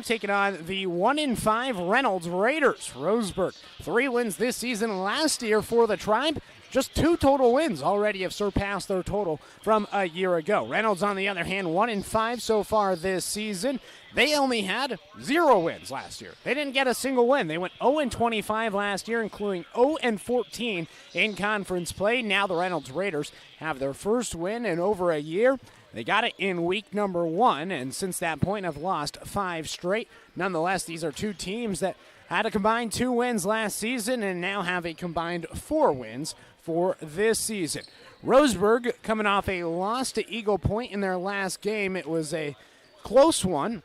Taking on the 1-5 Reynolds Raiders. Roseburg, 3 wins this season. Last year for the Tribe, just 2 total wins already have surpassed their total from a year ago. Reynolds, on the other hand, 1-5 so far this season. They only had 0 wins last year. They didn't get a single win. They went 0-25 last year, including 0-14 in conference play. Now the Reynolds Raiders have their first win in over a year. They got it in week number 1, and since that point have lost 5 straight. Nonetheless, these are 2 teams that had a combined 2 wins last season and now have a combined 4 wins for this season. Roseburg coming off a loss to Eagle Point in their last game. It was a close one.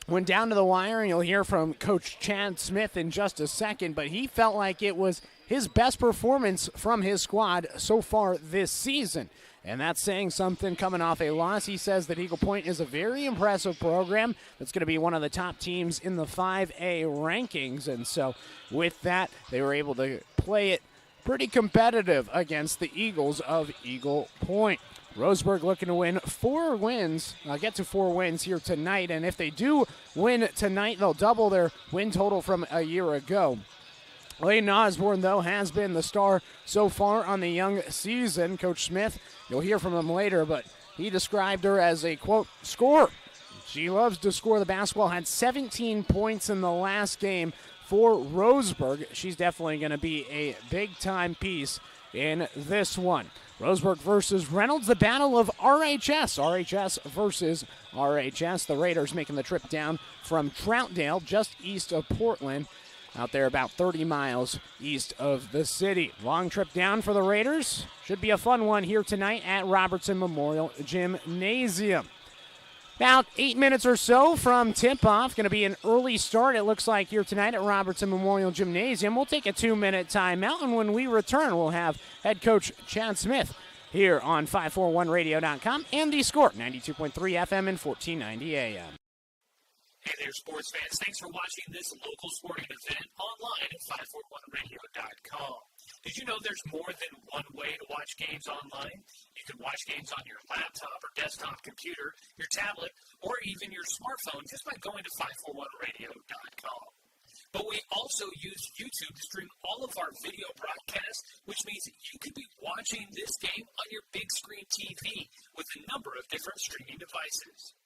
Went down to the wire, and you'll hear from Coach Chad Smith in just a second, but he felt like it was his best performance from his squad so far this season. And that's saying something coming off a loss. He says that Eagle Point is a very impressive program that's going to be one of the top teams in the 5A rankings. And so with that, they were able to play it pretty competitive against the Eagles of Eagle Point. Roseburg looking to win 4 wins, get to 4 wins here tonight. And if they do win tonight, they'll double their win total from a year ago. Layton Osborne, though, has been the star so far on the young season. Coach Smith, you'll hear from him later, but he described her as a, quote, scorer. She loves to score the basketball, had 17 points in the last game for Roseburg. She's definitely going to be a big-time piece in this one. Roseburg versus Reynolds, the battle of RHS. RHS versus RHS. The Raiders making the trip down from Troutdale, just east of Portland, out there about 30 miles east of the city. Long trip down for the Raiders. Should be a fun one here tonight at Robertson Memorial Gymnasium. About 8 minutes or so from tip-off. Going to be an early start, it looks like, here tonight at Robertson Memorial Gymnasium. We'll take a 2-minute timeout, and when we return, we'll have head coach Chad Smith here on 541radio.com and The Score, 92.3 FM and 1490 AM. Hey there, sports fans. Thanks for watching this local sporting event online at 541radio.com. Did you know there's more than one way to watch games online? You can watch games on your laptop or desktop computer, your tablet, or even your smartphone just by going to 541radio.com. But we also use YouTube to stream all of our video broadcasts, which means you could be watching this game on your big screen TV with a number of different streaming devices.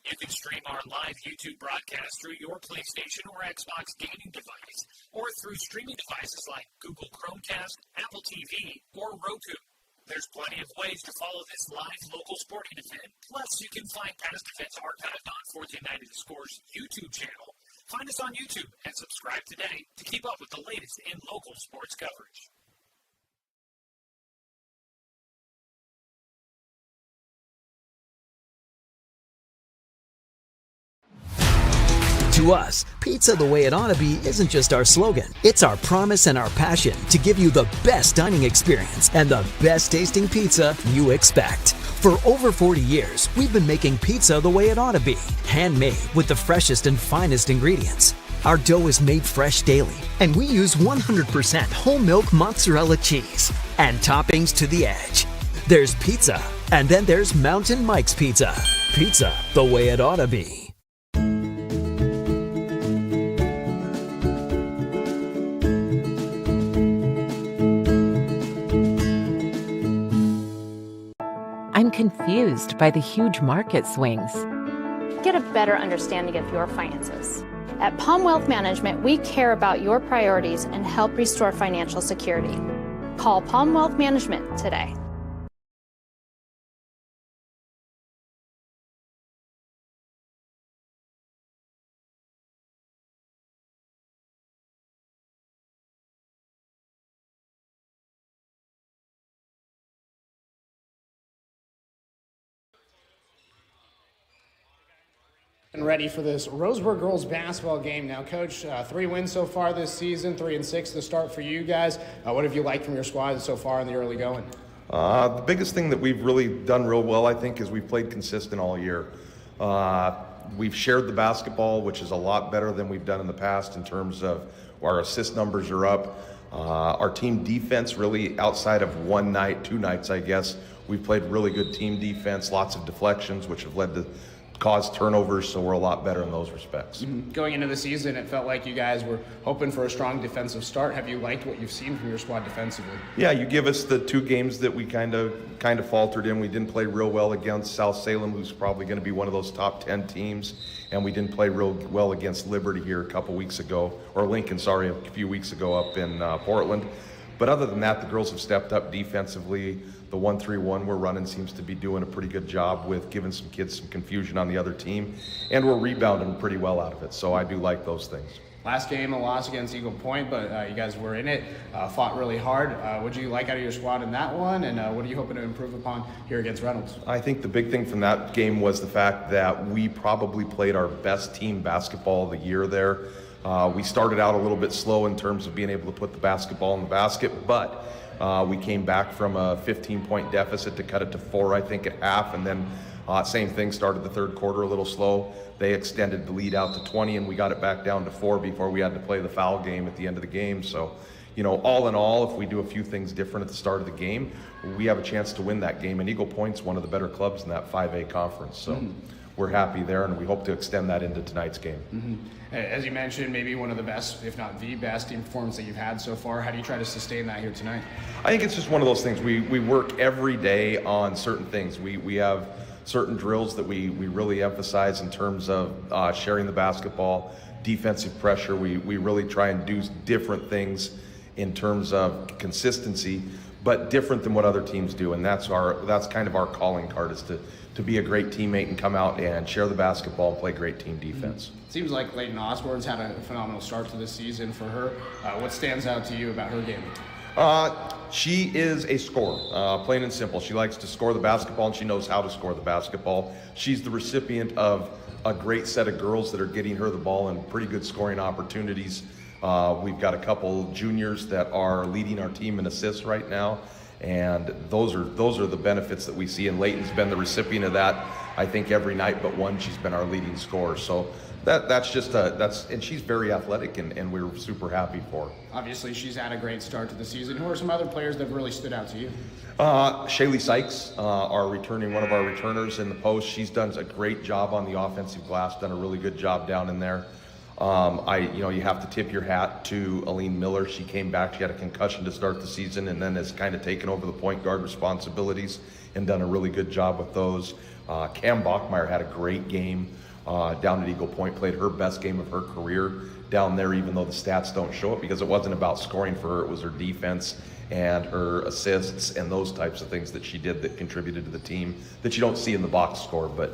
You can stream our live YouTube broadcast through your PlayStation or Xbox gaming device, or through streaming devices like Google Chromecast, Apple TV, or Roku. There's plenty of ways to follow this live local sporting event. Plus, you can find past events archived on Fourth United Scores YouTube channel. Find us on YouTube and subscribe today to keep up with the latest in local sports coverage. To us, pizza the way it ought to be isn't just our slogan. It's our promise and our passion to give you the best dining experience and the best tasting pizza you expect. For over 40 years, we've been making pizza the way it ought to be. Handmade with the freshest and finest ingredients. Our dough is made fresh daily, and we use 100% whole milk mozzarella cheese and toppings to the edge. There's pizza, and then there's Mountain Mike's Pizza. Pizza the way it ought to be. I'm confused by the huge market swings. Get a better understanding of your finances. At Palm Wealth Management, we care about your priorities and help restore financial security. Call Palm Wealth Management today. And ready for this Roseburg girls basketball game now. Coach, 3 wins so far this season, 3-6 to start for you guys. What have you liked from your squad so far in the early going? The biggest thing that we've really done real well, I think, is we've played consistent all year. We've shared the basketball, which is a lot better than we've done in the past in terms of our assist numbers are up. Our team defense, really outside of 1 night, 2 nights, I guess, we've played really good team defense, lots of deflections, which have led to cause turnovers, so we're a lot better in those respects. Going into the season, it felt like you guys were hoping for a strong defensive start. Have you liked what you've seen from your squad defensively? Yeah, you give us the 2 games that we kind of faltered in. We didn't play real well against South Salem, who's probably going to be one of those top 10 teams, and we didn't play real well against Liberty here a couple weeks ago, or Lincoln, sorry, a few weeks ago up in Portland. But other than that, the girls have stepped up defensively. The 1-3-1 we're running seems to be doing a pretty good job with giving some kids some confusion on the other team, and we're rebounding pretty well out of it, so I do like those things. Last game, a loss against Eagle Point, but you guys were in it, fought really hard. What do you like out of your squad in that one, and what are you hoping to improve upon here against Reynolds? I think the big thing from that game was the fact that we probably played our best team basketball of the year there. We started out a little bit slow in terms of being able to put the basketball in the basket, but we came back from a 15-point deficit to cut it to 4, I think, at half, and then same thing, started the third quarter a little slow. They extended the lead out to 20, and we got it back down to 4 before we had to play the foul game at the end of the game. So, you know, all in all, if we do a few things different at the start of the game, we have a chance to win that game. And Eagle Point's one of the better clubs in that 5A conference. So we're happy there, and we hope to extend that into tonight's game. As you mentioned, maybe one of the best, if not the best, team performance that you've had so far. How do you try to sustain that here tonight? I think it's just one of those things. We work every day on certain things. We have certain drills that we really emphasize in terms of sharing the basketball, defensive pressure. We really try and do different things in terms of consistency, but different than what other teams do. And that's kind of our calling card, is to be a great teammate and come out and share the basketball and play great team defense. Seems like Leighton Osborne's had a phenomenal start to this season for her. What stands out to you about her game? She is a scorer, plain and simple. She likes to score the basketball, and she knows how to score the basketball. She's the recipient of a great set of girls that are getting her the ball and pretty good scoring opportunities. We've got a couple juniors that are leading our team in assists right now, and those are the benefits that we see. And Leighton's been the recipient of that, I think, every night but one. She's been our leading scorer. So and she's very athletic, and we're super happy for her. Obviously, she's had a great start to the season. Who are some other players that have really stood out to you? Shaylee Sykes, one of our returners in the post. She's done a great job on the offensive glass, done a really good job down in there. You have to tip your hat to Aline Miller. She came back, she had a concussion to start the season, and then has kind of taken over the point guard responsibilities and done a really good job with those. Cam Bachmeyer had a great game down at Eagle Point, played her best game of her career down there, even though the stats don't show it, because it wasn't about scoring for her, it was her defense and her assists and those types of things that she did that contributed to the team that you don't see in the box score. But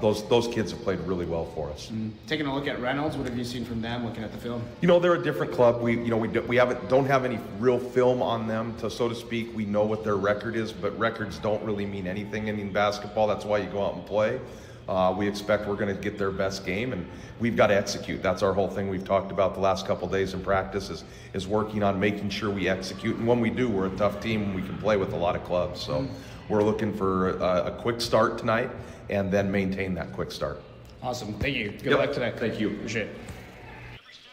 those kids have played really well for us. Taking a look at Reynolds, what have you seen from them looking at the film? You know, they're a different club. We don't have any real film on them, so to speak. We know what their record is, but records don't really mean anything in basketball. That's why you go out and play. We expect we're going to get their best game, and we've got to execute. That's our whole thing we've talked about the last couple of days in practice, is working on making sure we execute. And when we do, we're a tough team, and we can play with a lot of clubs. So we're looking for a quick start tonight and then maintain that quick start. Awesome. Thank you. Good luck today. Thank you. Appreciate it.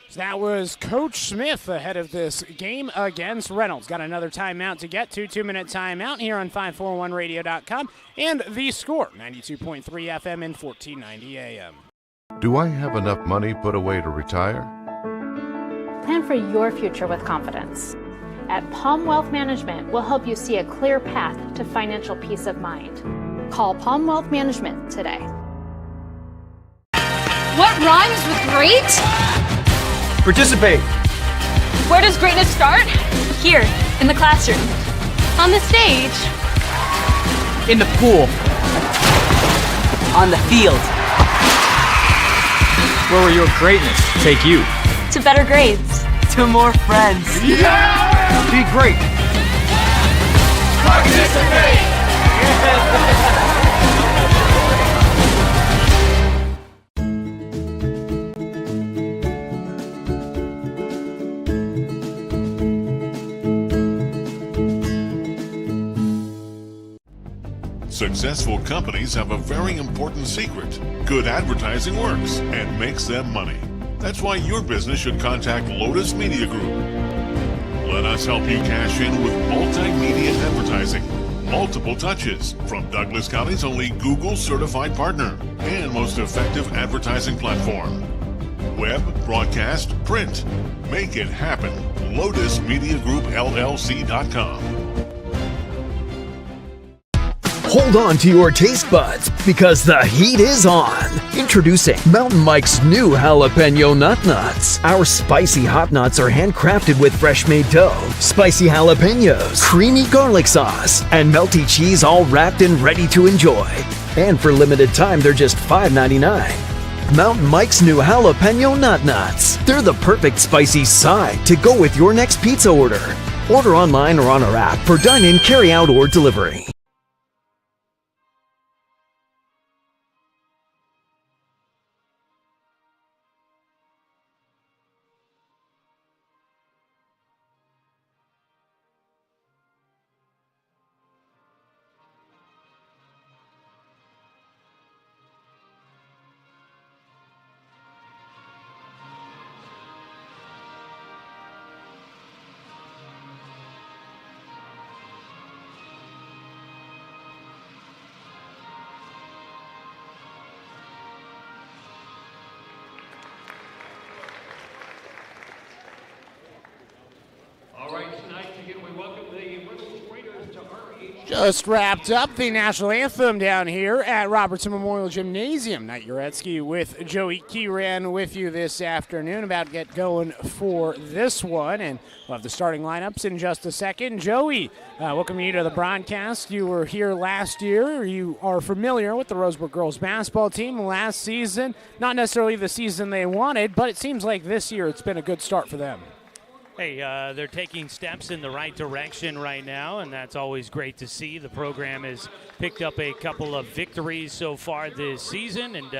So that was Coach Smith ahead of this game against Reynolds. Got another timeout to get to, 2-minute timeout here on 541radio.com and The Score, 92.3 FM and 1490 AM. Do I have enough money put away to retire? Plan for your future with confidence. At Palm Wealth Management, we'll help you see a clear path to financial peace of mind. Call Palm Wealth Management today. What rhymes with great? Participate. Where does greatness start? Here, in the classroom. On the stage. In the pool. On the field. Where will your greatness take you? To better grades. To more friends. Yeah! Be great. Participate! Successful companies have a very important secret. Good advertising works and makes them money. That's why your business should contact Lotus Media Group. Let us help you cash in with multimedia advertising. multiple touches from Douglas County's only Google certified partner and most effective advertising platform. Web, broadcast, print. Make it happen. LotusMediaGroupLLC.com. Hold on to your taste buds because the heat is on. Introducing Mountain Mike's new jalapeno nut nuts. Our spicy hot nuts are handcrafted with fresh made dough, spicy jalapenos, creamy garlic sauce, and melty cheese all wrapped and ready to enjoy. And for limited time, they're just $5.99. Mountain Mike's new jalapeno nut nuts. They're the perfect spicy side to go with your next pizza order. Order online or on our app for dine-in, carry-out, or delivery. Just wrapped up the national anthem down here at Robertson Memorial Gymnasium. Knight Jarecki with Joey Kieran with you this afternoon. About to get going for this one, and we'll have the starting lineups in just a second. Joey, welcome you to the broadcast. You were here last year. You are familiar with the Roseburg girls basketball team last season. Not necessarily the season they wanted, but it seems like this year it's been a good start for them. Hey, they're taking steps in the right direction right now, and that's always great to see. The program has picked up a couple of victories so far this season, and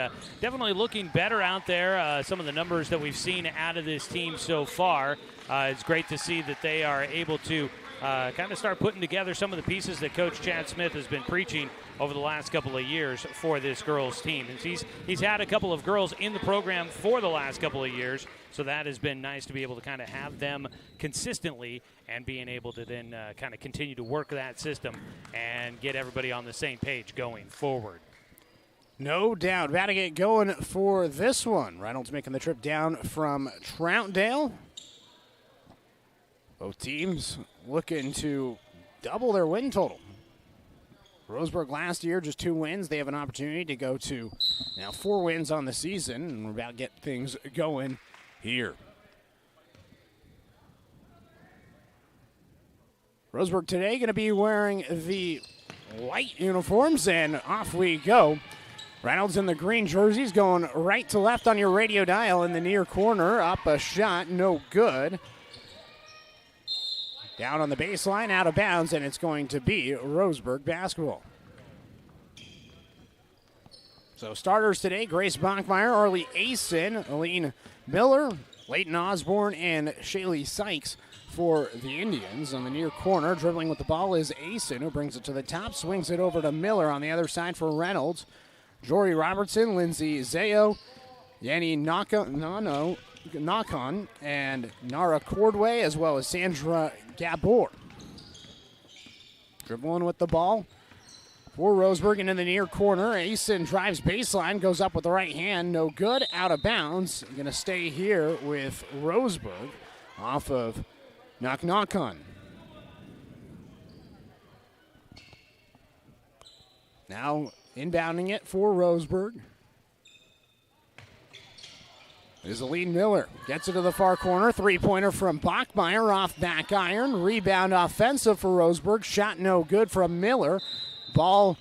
definitely looking better out there. Some of the numbers that we've seen out of this team so far, it's great to see that they are able to kind of start putting together some of the pieces that Coach Chad Smith has been preaching over the last couple of years for this girls team. And he's had a couple of girls in the program for the last couple of years, so that has been nice to be able to kind of have them consistently and being able to then kind of continue to work that system and get everybody on the same page going forward. No doubt. About to get going for this one. Reynolds making the trip down from Troutdale. Both teams looking to double their win total. Roseburg last year, just 2 wins. They have an opportunity to go to now 4 wins on the season, and we're about to get things going here. Roseburg today going to be wearing the white uniforms, and off we go. Reynolds in the green jerseys going right to left on your radio dial in the near corner. Up a shot, no good. Down on the baseline, out of bounds, and it's going to be Roseburg basketball. So starters today, Grace Bachmeyer, Arlie Asen, Aline Miller, Leighton Osborne, and Shaylee Sykes for the Indians. On the near corner, dribbling with the ball is Asen, who brings it to the top, swings it over to Miller on the other side for Reynolds. Jory Robertson, Lindsay Zayo, Yanni Nakon, and Nara Cordway, as well as Sandra Gabor. Dribbling with the ball for Roseburg, and in the near corner, Asen drives baseline, goes up with the right hand, no good, out of bounds. Going to stay here with Roseburg off of Nakon. Now inbounding it for Roseburg is Aline Miller. Gets it to the far corner. Three-pointer from Bachmeyer off back iron. Rebound offensive for Roseburg. Shot no good from Miller. Ball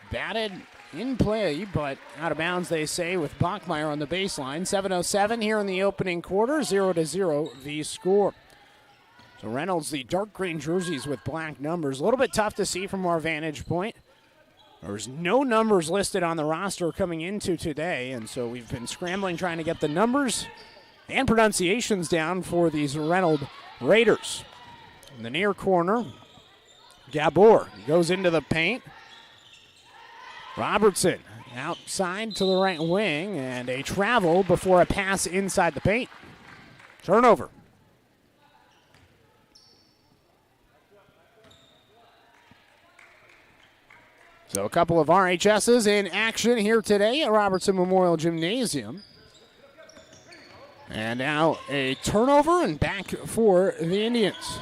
batted in play, but out of bounds, they say, with Bachmeyer on the baseline. 7:07 here in the opening quarter. 0-0 the score. So Reynolds, the dark green jerseys with black numbers. A little bit tough to see from our vantage point. There's no numbers listed on the roster coming into today, and so we've been scrambling trying to get the numbers and pronunciations down for these Reynolds Raiders. In the near corner, Gabor goes into the paint. Robertson outside to the right wing, and a travel before a pass inside the paint. Turnover. So a couple of RHSs in action here today at Robertson Memorial Gymnasium. And now a turnover and back for the Indians.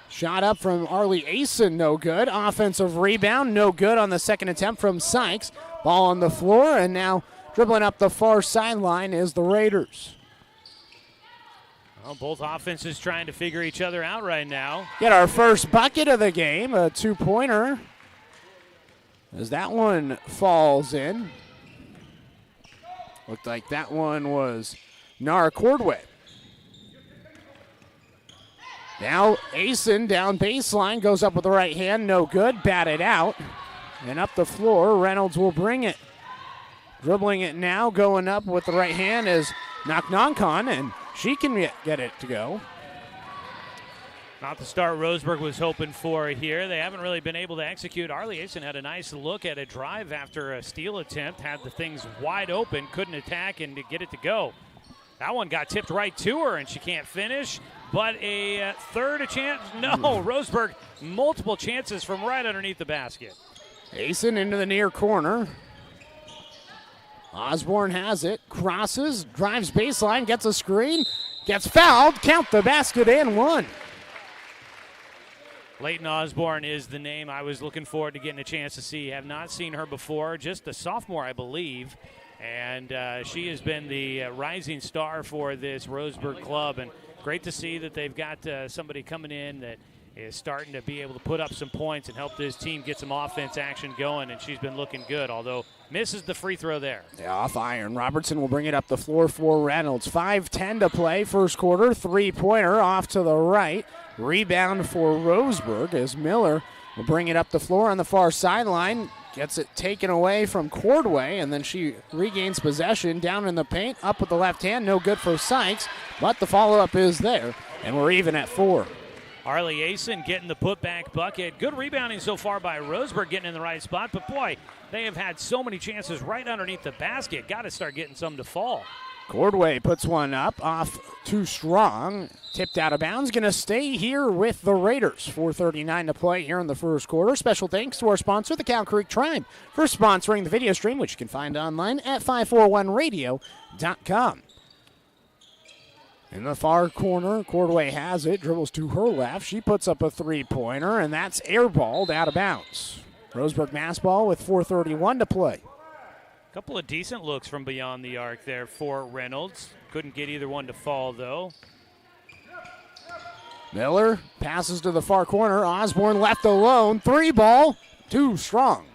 Shot up from Arlie Asen, no good. Offensive rebound, no good on the second attempt from Sykes. Ball on the floor, and now dribbling up the far sideline is the Raiders. Well, both offenses trying to figure each other out right now. Get our first bucket of the game, a two-pointer. As that one falls in. Looked like that one was Nara Cordway. Now Asen down baseline, goes up with the right hand, no good, batted out. And up the floor, Reynolds will bring it. Dribbling it now, going up with the right hand is Naknonkan, and she can get it to go. Not the start Roseburg was hoping for here. They haven't really been able to execute. Arlie Asen had a nice look at a drive after a steal attempt, had the things wide open, couldn't attack and to get it to go. That one got tipped right to her, and she can't finish. But a third chance. No, Roseburg, multiple chances from right underneath the basket. Asen into the near corner. Osborne has it, crosses, drives baseline, gets a screen, gets fouled, count the basket and one. Leighton Osborne is the name I was looking forward to getting a chance to see. Have not seen her before, just a sophomore, I believe. And she has been the rising star for this Roseburg club. And great to see that they've got somebody coming in that is starting to be able to put up some points and help this team get some offense action going. And she's been looking good, although misses the free throw there. Yeah, off iron. Robertson will bring it up the floor for Reynolds. 5:10 to play, first quarter. Three-pointer off to the right. Rebound for Roseburg as Miller will bring it up the floor on the far sideline. Gets it taken away from Cordway, and then she regains possession down in the paint. Up with the left hand, no good for Sykes, but the follow-up is there, and we're even at 4. Arlie Asen getting the putback bucket. Good rebounding so far by Roseburg, getting in the right spot, but boy, they have had so many chances right underneath the basket. Got to start getting some to fall. Cordway puts one up, off too strong, tipped out of bounds. Going to stay here with the Raiders. 4:39 to play here in the first quarter. Special thanks to our sponsor, the Cow Creek Tribe, for sponsoring the video stream, which you can find online at 541radio.com. In the far corner, Cordway has it, dribbles to her left. She puts up a three-pointer, and that's airballed out of bounds. Roseburg mass ball with 4:31 to play. Couple of decent looks from beyond the arc there for Reynolds. Couldn't get either one to fall, though. Miller passes to the far corner. Osborne left alone. Three ball, too strong.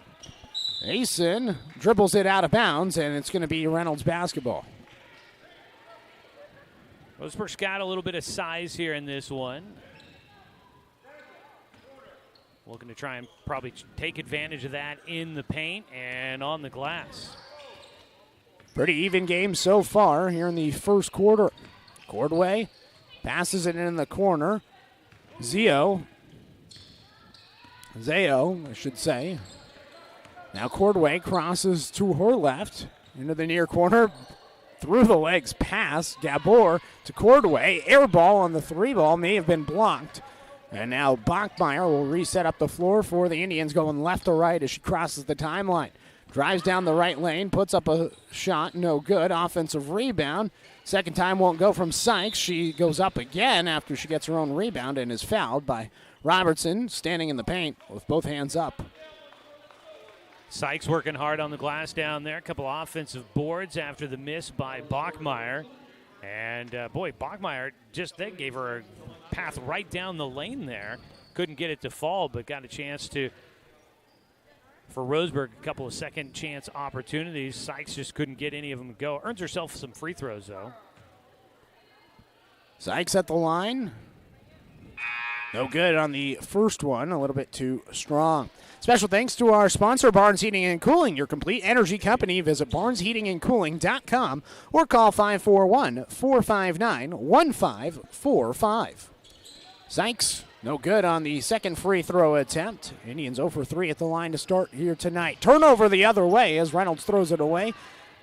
Asen dribbles it out of bounds, and it's going to be Reynolds basketball. Roseburg's got a little bit of size here in this one. Looking to try and probably take advantage of that in the paint and on the glass. Pretty even game so far here in the first quarter. Cordway passes it in the corner. Zayo, I should say. Now Cordway crosses to her left into the near corner. Through the legs pass. Gabor to Cordway. Air ball on the three ball may have been blocked. And now Bachmeyer will reset up the floor for the Indians, going left to right as she crosses the timeline. Drives down the right lane, puts up a shot, no good. Offensive rebound. Second time won't go from Sykes. She goes up again after she gets her own rebound and is fouled by Robertson, standing in the paint with both hands up. Sykes working hard on the glass down there. A couple offensive boards after the miss by Bachmeyer. And, boy, Bachmeyer they gave her a path right down the lane there. Couldn't get it to fall, but got a chance to, for Roseburg, a couple of second chance opportunities. Sykes just couldn't get any of them to go. Earns herself some free throws, though. Sykes at the line. No good on the first one, a little bit too strong. Special thanks to our sponsor, Barnes Heating and Cooling, your complete energy company. Visit barnesheatingandcooling.com or call 541-459-1545. Sykes, no good on the second free throw attempt. Indians 0 for 3 at the line to start here tonight. Turnover the other way as Reynolds throws it away.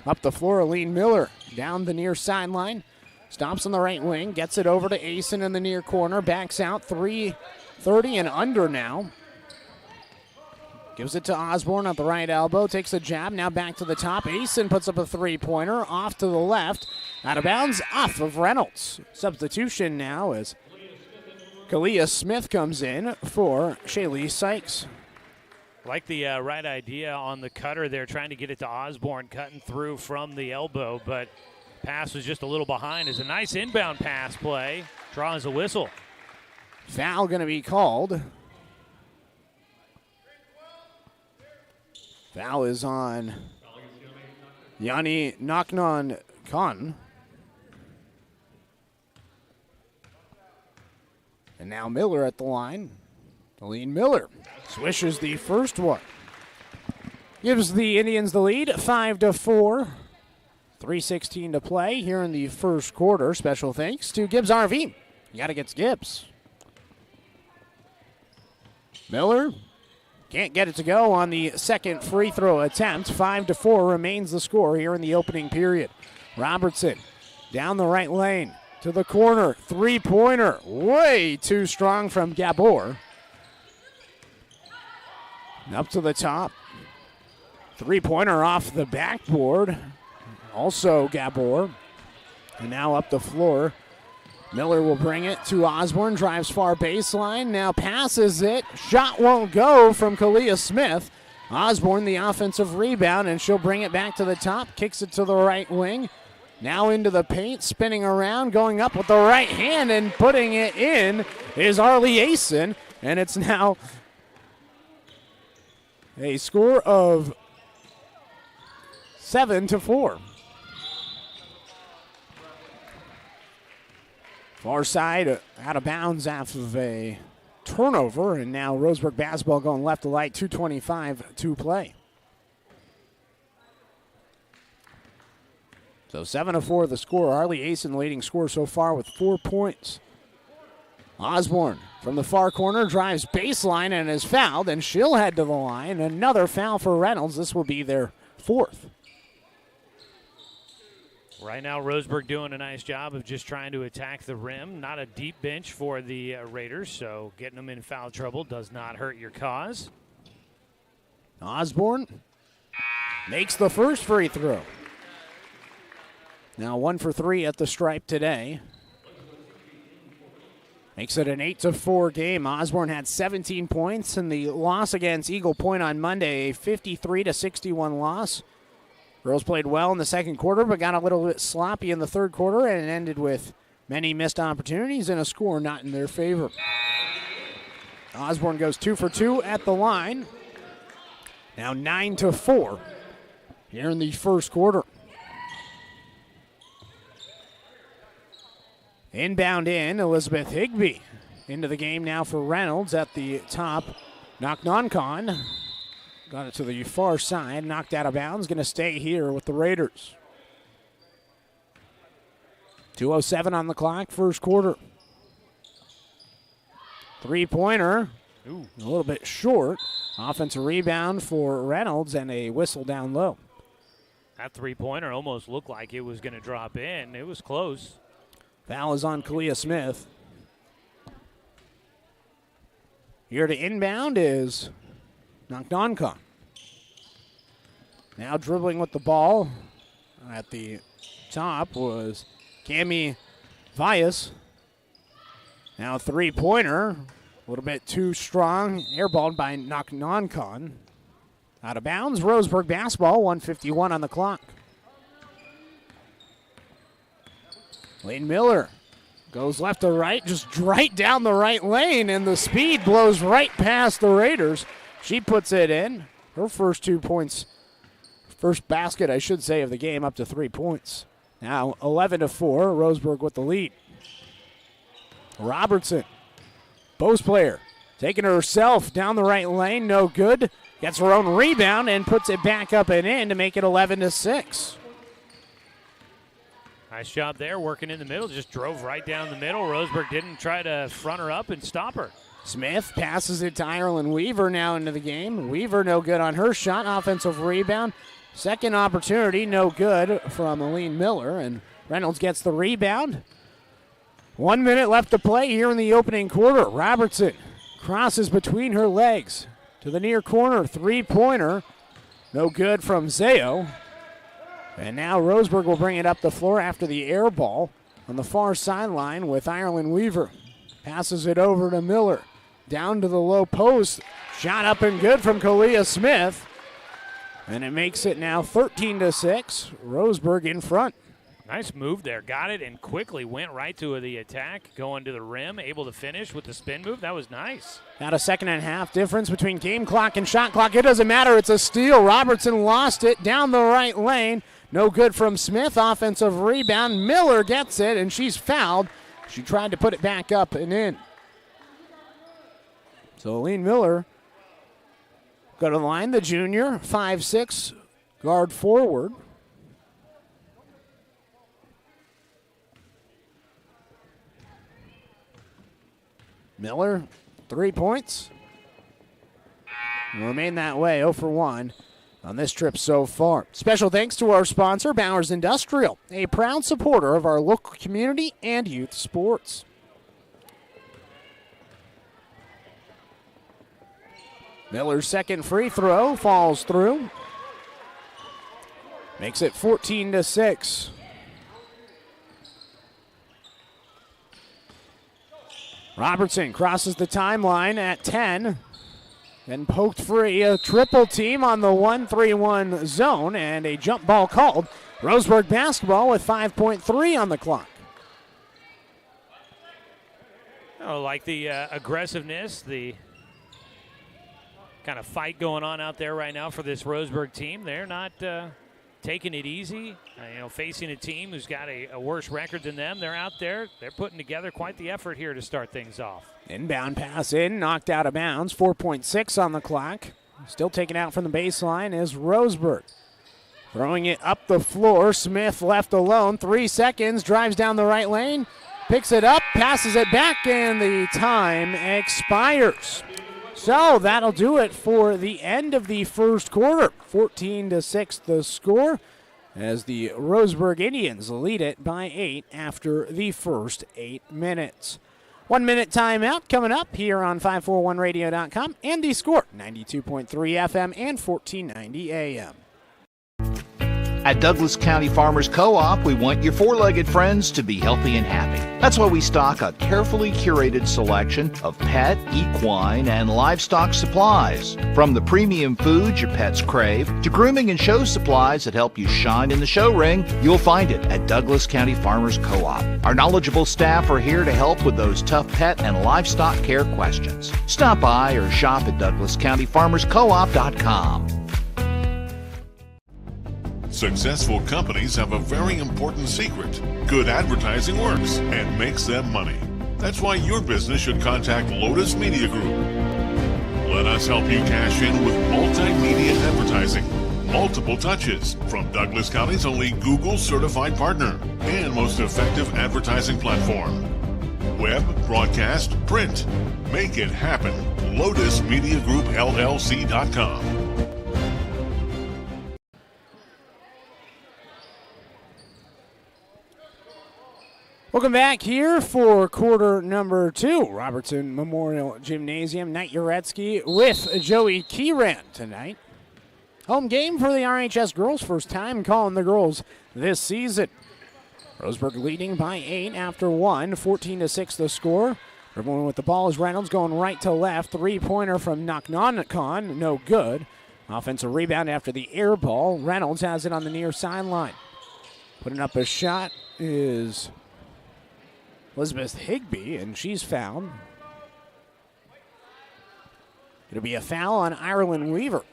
Up the floor, Aline Miller down the near sideline. Stops on the right wing, gets it over to Asen in the near corner, backs out, 3:30 and under now. Gives it to Osborne at the right elbow. Takes a jab. Now back to the top. Eason puts up a three-pointer. Off to the left. Out of bounds. Off of Reynolds. Substitution now as Kalia Smith comes in for Shaylee Sykes. Like the right idea on the cutter there, trying to get it to Osborne, cutting through from the elbow, but pass was just a little behind. It's a nice inbound pass play. Draws a whistle. Foul going to be called. Foul is on Yanni Naknon Khan. And now Miller at the line. Aline Miller swishes the first one. Gives the Indians the lead, 5-4. 3:16 to play here in the first quarter. Special thanks to Gibbs RV. You got to get Gibbs. Miller can't get it to go on the second free throw attempt. 5-4 remains the score here in the opening period. Robertson down the right lane to the corner. Three-pointer. Way too strong from Gabor. Up to the top. Three-pointer off the backboard. Also Gabor. And now up the floor. Miller will bring it to Osborne. Drives far baseline. Now passes it. Shot won't go from Kalia Smith. Osborne the offensive rebound, and she'll bring it back to the top. Kicks it to the right wing. Now into the paint. Spinning around. Going up with the right hand and putting it in is Arlie Asen. And it's now a score of 7-4. Far side, out of bounds after a turnover, and now Roseburg basketball going left to right, 2:25 to play. So 7-4 the score. Arlie Asen, the leading scorer so far with 4 points. Osborne from the far corner drives baseline and is fouled, and she'll head to the line. Another foul for Reynolds. This will be their fourth. Right now, Roseburg doing a nice job of just trying to attack the rim. Not a deep bench for the Raiders, so getting them in foul trouble does not hurt your cause. Osborne makes the first free throw. Now 1 for 3 at the stripe today. Makes it an 8-4 game. Osborne had 17 points in the loss against Eagle Point on Monday, a 53-61 loss. Girls played well in the second quarter, but got a little bit sloppy in the third quarter, and it ended with many missed opportunities and a score not in their favor. Osborne goes 2 for 2 at the line. Now 9-4 here in the first quarter. Inbound in, Elizabeth Higbee into the game now for Reynolds at the top. Naknonkon got it to the far side, knocked out of bounds, going to stay here with the Raiders. 2:07 on the clock, first quarter. Three-pointer, a little bit short. Offensive rebound for Reynolds and a whistle down low. That three-pointer almost looked like it was going to drop in. It was close. Foul is on Kalia Smith. Here to inbound is Naknonkon. Now dribbling with the ball at the top was Cami Vias. Now three-pointer, a little bit too strong. Airballed by Naknonkon. Out of bounds, Roseburg basketball, 1:51 on the clock. Lane Miller goes left to right, just right down the right lane, and the speed blows right past the Raiders. She puts it in. Her first 2 points, first basket, I should say, of the game, up to 3 points. Now 11-4, Roseburg with the lead. Robertson, post player, taking it herself down the right lane, no good. Gets her own rebound and puts it back up and in to make it 11-6. Nice job there, working in the middle. Just drove right down the middle. Roseburg didn't try to front her up and stop her. Smith passes it to Ireland Weaver now into the game. Weaver no good on her shot. Offensive rebound. Second opportunity, no good from Aline Miller. And Reynolds gets the rebound. 1 minute left to play here in the opening quarter. Robertson crosses between her legs to the near corner, three-pointer. No good from Zayo. And now Roseburg will bring it up the floor after the air ball on the far sideline with Ireland Weaver. Passes it over to Miller. Down to the low post. Shot up and good from Kalia Smith. And it makes it now 13-6. Roseburg in front. Nice move there. Got it and quickly went right to the attack, going to the rim, able to finish with the spin move. That was nice. About a second and a half difference between game clock and shot clock. It doesn't matter. It's a steal. Robertson lost it down the right lane. No good from Smith. Offensive rebound. Miller gets it, and she's fouled. She tried to put it back up and in. So Aline Miller go to the line. The junior, 5'6", guard forward. Miller, 3 points. Will remain that way, 0 for 1 on this trip so far. Special thanks to our sponsor, Bowers Industrial, a proud supporter of our local community and youth sports. Miller's second free throw falls through. Makes it 14-6. Robertson crosses the timeline at 10. Then poked free. A triple team on the 1-3-1 zone and a jump ball called. Roseburg basketball with 5.3 on the clock. Oh, like the aggressiveness, the kind of fight going on out there right now for this Roseburg team. They're not taking it easy. Facing a team who's got a worse record than them. They're out there. They're putting together quite the effort here to start things off. Inbound pass in, knocked out of bounds. 4.6 on the clock. Still taken out from the baseline is Roseburg. Throwing it up the floor. Smith left alone. 3 seconds. Drives down the right lane. Picks it up. Passes it back. And the time expires. So that'll do it for the end of the first quarter. 14-6 the score as the Roseburg Indians lead it by 8 after the first 8 minutes. 1 minute timeout coming up here on 541radio.com and the score 92.3 FM and 1490 AM. At Douglas County Farmers Co-op, we want your four-legged friends to be healthy and happy. That's why we stock a carefully curated selection of pet, equine, and livestock supplies. From the premium foods your pets crave to grooming and show supplies that help you shine in the show ring, you'll find it at Douglas County Farmers Co-op. Our knowledgeable staff are here to help with those tough pet and livestock care questions. Stop by or shop at DouglasCountyFarmersCoop.com. Successful companies have a very important secret. Good advertising works and makes them money. That's why your business should contact Lotus Media Group. Let us help you cash in with multimedia advertising. Multiple touches from Douglas County's only Google certified partner and most effective advertising platform. Web, broadcast, print. Make it happen. LotusMediaGroupLLC.com. Welcome back here for quarter number 2. Robertson Memorial Gymnasium. Knight Jarecki with Joey Kieran tonight. Home game for the RHS girls. First time calling the girls this season. Roseburg leading by 8 after 1. 14-6 the score. Everyone with the ball is Reynolds going right to left. Three-pointer from Knocknonkon. No good. Offensive rebound after the air ball. Reynolds has it on the near sideline. Putting up a shot is Elizabeth Higbee, and she's fouled. It'll be a foul on Ireland Weaver.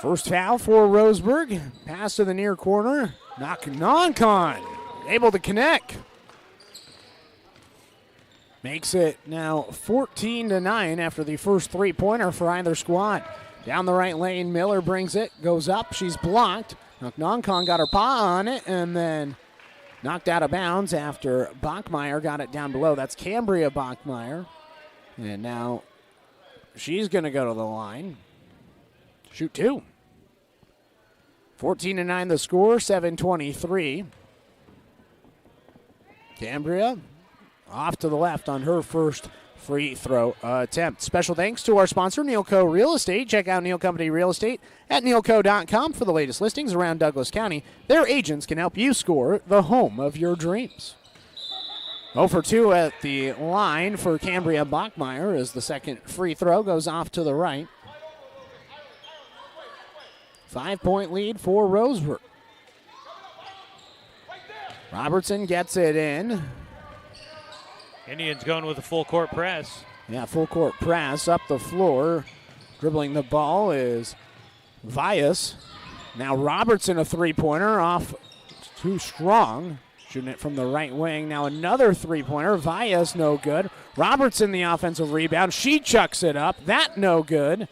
First foul for Roseburg. Pass to the near corner. Knocknonkon able to connect. Makes it now 14-9 after the first three-pointer for either squad. Down the right lane, Miller brings it, goes up, she's blocked. Knocknonkon got her paw on it and then knocked out of bounds after Bachmeyer got it down below. That's Cambria Bachmeyer. And now she's going to go to the line. Shoot 2. 14-9 the score, 7:23. Cambria off to the left on her first free throw attempt. Special thanks to our sponsor, Nealco Real Estate. Check out Neal Company Real Estate at nealco.com for the latest listings around Douglas County. Their agents can help you score the home of your dreams. 0 for 2 at the line for Cambria Bachmeyer as the second free throw goes off to the right. 5-point lead for Roseburg. Robertson gets it in. Indians going with a full court press. Yeah, full court press up the floor. Dribbling the ball is Vias. Now Robertson, a three-pointer off too strong. Shooting it from the right wing. Now another three-pointer. Vias no good. Robertson the offensive rebound. She chucks it up. That no good.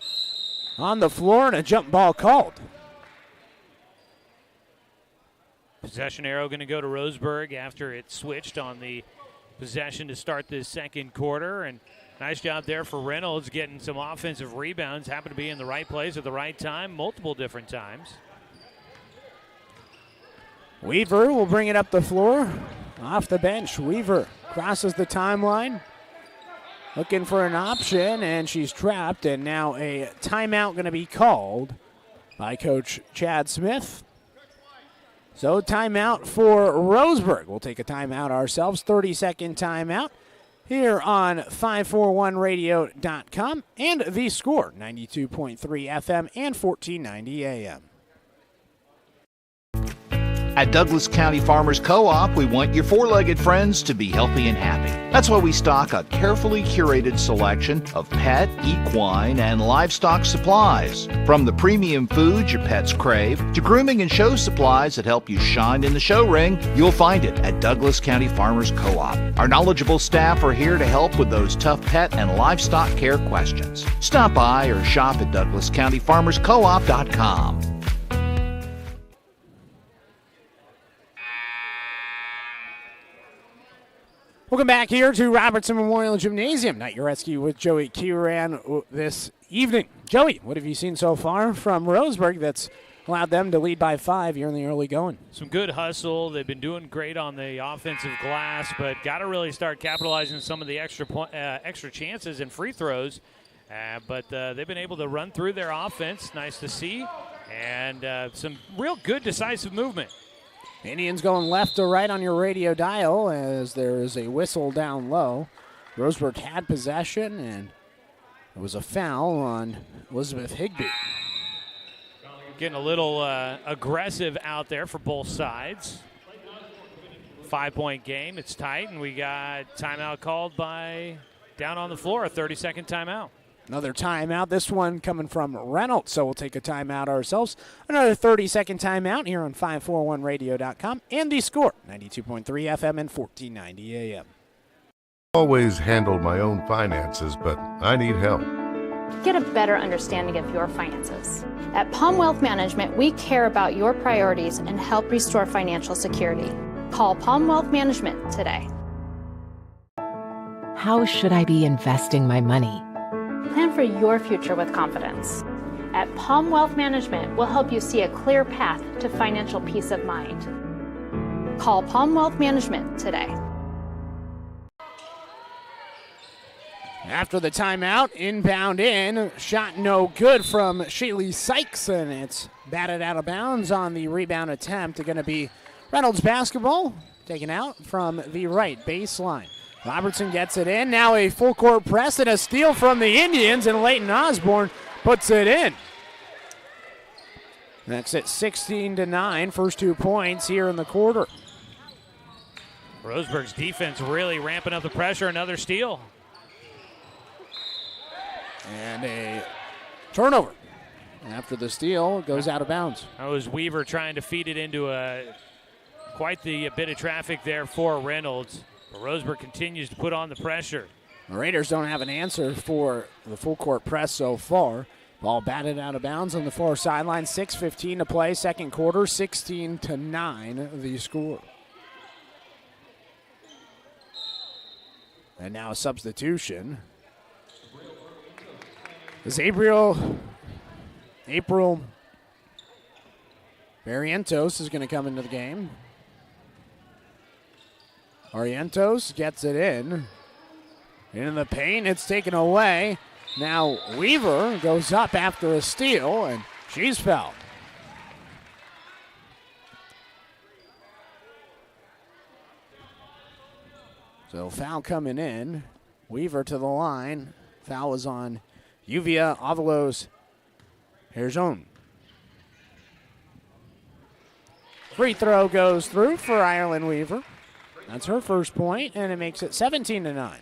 On the floor and a jump ball called. Possession arrow going to go to Roseburg after it switched on the possession to start this second quarter. And nice job there for Reynolds getting some offensive rebounds. Happened to be in the right place at the right time, multiple different times. Weaver will bring it up the floor. Off the bench, Weaver crosses the timeline. Looking for an option, and she's trapped. And now a timeout going to be called by Coach Chad Smith. So timeout for Roseburg. We'll take a timeout ourselves, 30-second timeout here on 541radio.com and The Score, 92.3 FM and 1490 AM. At Douglas County Farmers Co-op, we want your four-legged friends to be healthy and happy. That's why we stock a carefully curated selection of pet, equine, and livestock supplies. From the premium foods your pets crave to grooming and show supplies that help you shine in the show ring, you'll find it at Douglas County Farmers Co-op. Our knowledgeable staff are here to help with those tough pet and livestock care questions. Stop by or shop at DouglasCountyFarmersCoop.com. Welcome back here to Robertson Memorial Gymnasium. Knight Jarecki with Joey Kieran this evening. Joey, what have you seen so far from Roseburg that's allowed them to lead by 5 here in the early going? Some good hustle. They've been doing great on the offensive glass, but got to really start capitalizing some of the extra chances and free throws. But they've been able to run through their offense. Nice to see. And some real good decisive movement. Indians going left to right on your radio dial as there is a whistle down low. Roseburg had possession, and it was a foul on Elizabeth Higbee. Getting a little aggressive out there for both sides. 5-point game. It's tight, and we got timeout called by down on the floor, a 30-second timeout. Another timeout, this one coming from Reynolds, so we'll take a timeout ourselves. Another 30-second timeout here on 541radio.com and The Score, 92.3 FM and 1490 AM. Always handled my own finances, but I need help. Get a better understanding of your finances. At Palm Wealth Management, we care about your priorities and help restore financial security. Call Palm Wealth Management today. How should I be investing my money? Plan for your future with confidence. At Palm Wealth Management, we'll help you see a clear path to financial peace of mind. Call Palm Wealth Management today. After the timeout, inbound in, shot no good from Shaylee Sykes, and it's batted out of bounds on the rebound attempt. Going to be Reynolds basketball, taken out from the right baseline. Robertson gets it in. Now a full court press and a steal from the Indians, and Leighton Osborne puts it in. That's it, 16-9. First 2 points here in the quarter. Roseburg's defense really ramping up the pressure. Another steal. And a turnover. After the steal, it goes out of bounds. That was Weaver trying to feed it into quite the bit of traffic there for Reynolds. But Roseburg continues to put on the pressure. The Raiders don't have an answer for the full court press so far. Ball batted out of bounds on the far sideline. 6:15 to play, second quarter, 16-9 the score. And now a substitution. As April Barrientos is going to come into the game. Barrientos gets it in. In the paint, it's taken away. Now Weaver goes up after a steal, and she's fouled. So foul coming in. Weaver to the line. Foul was on Uvia Avalos Herjon. Free throw goes through for Ireland Weaver. That's her first point, and it makes it 17-9.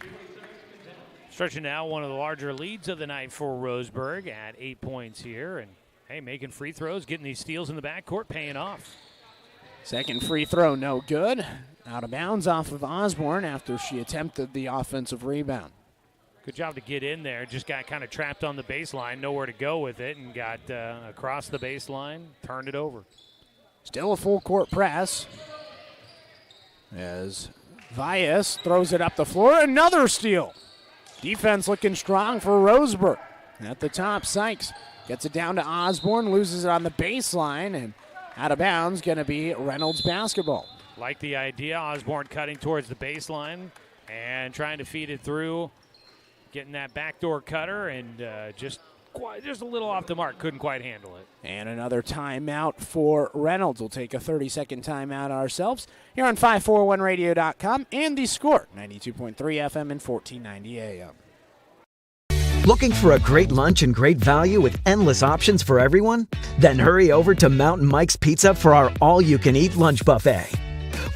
Stretching now one of the larger leads of the night for Roseburg at 8 points here. And, hey, making free throws, getting these steals in the backcourt, paying off. Second free throw, no good. Out of bounds off of Osborne after she attempted the offensive rebound. Good job to get in there. Just got kind of trapped on the baseline, nowhere to go with it, and got across the baseline, turned it over. Still a full court press as Valles throws it up the floor. Another steal. Defense looking strong for Roseburg. At the top, Sykes gets it down to Osborne, loses it on the baseline, and out of bounds, going to be Reynolds basketball. Like the idea, Osborne cutting towards the baseline and trying to feed it through, getting that backdoor cutter, and just a little off the mark, couldn't quite handle it. And another timeout for Reynolds. We'll take a 30-second timeout ourselves here on 541radio.com and the Score, 92.3 FM and 1490 AM. Looking for a great lunch and great value with endless options for everyone? Then hurry over to Mountain Mike's Pizza for our all-you-can-eat lunch buffet.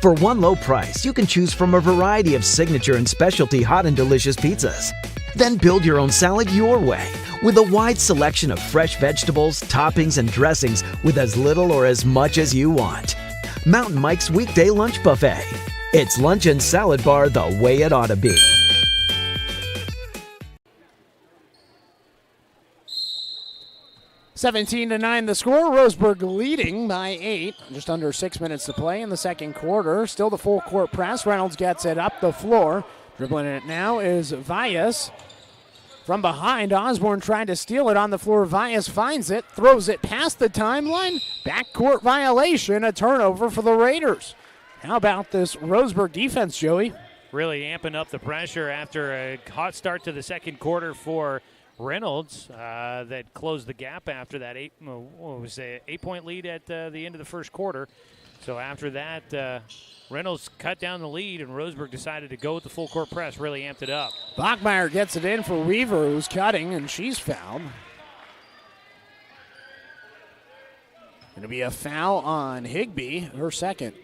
For one low price, you can choose from a variety of signature and specialty hot and delicious pizzas. Then build your own salad your way with a wide selection of fresh vegetables, toppings, and dressings with as little or as much as you want. Mountain Mike's Weekday Lunch Buffet. It's lunch and salad bar the way it ought to be. (17-9) the score. Roseburg leading by 8. Just under 6 minutes to play in the second quarter. Still the full court press. Reynolds gets it up the floor. Dribbling it now is Valles. From behind, Osborne trying to steal it on the floor. Valles finds it, throws it past the timeline. Backcourt violation, a turnover for the Raiders. How about this Roseburg defense, Joey? Really amping up the pressure after a hot start to the second quarter for Reynolds that closed the gap after that 8-point lead at the end of the first quarter. So after that, Reynolds cut down the lead, and Roseburg decided to go with the full court press, really amped it up. Bachmeyer gets it in for Weaver, who's cutting, and she's fouled. Going to be a foul on Higbee, her second.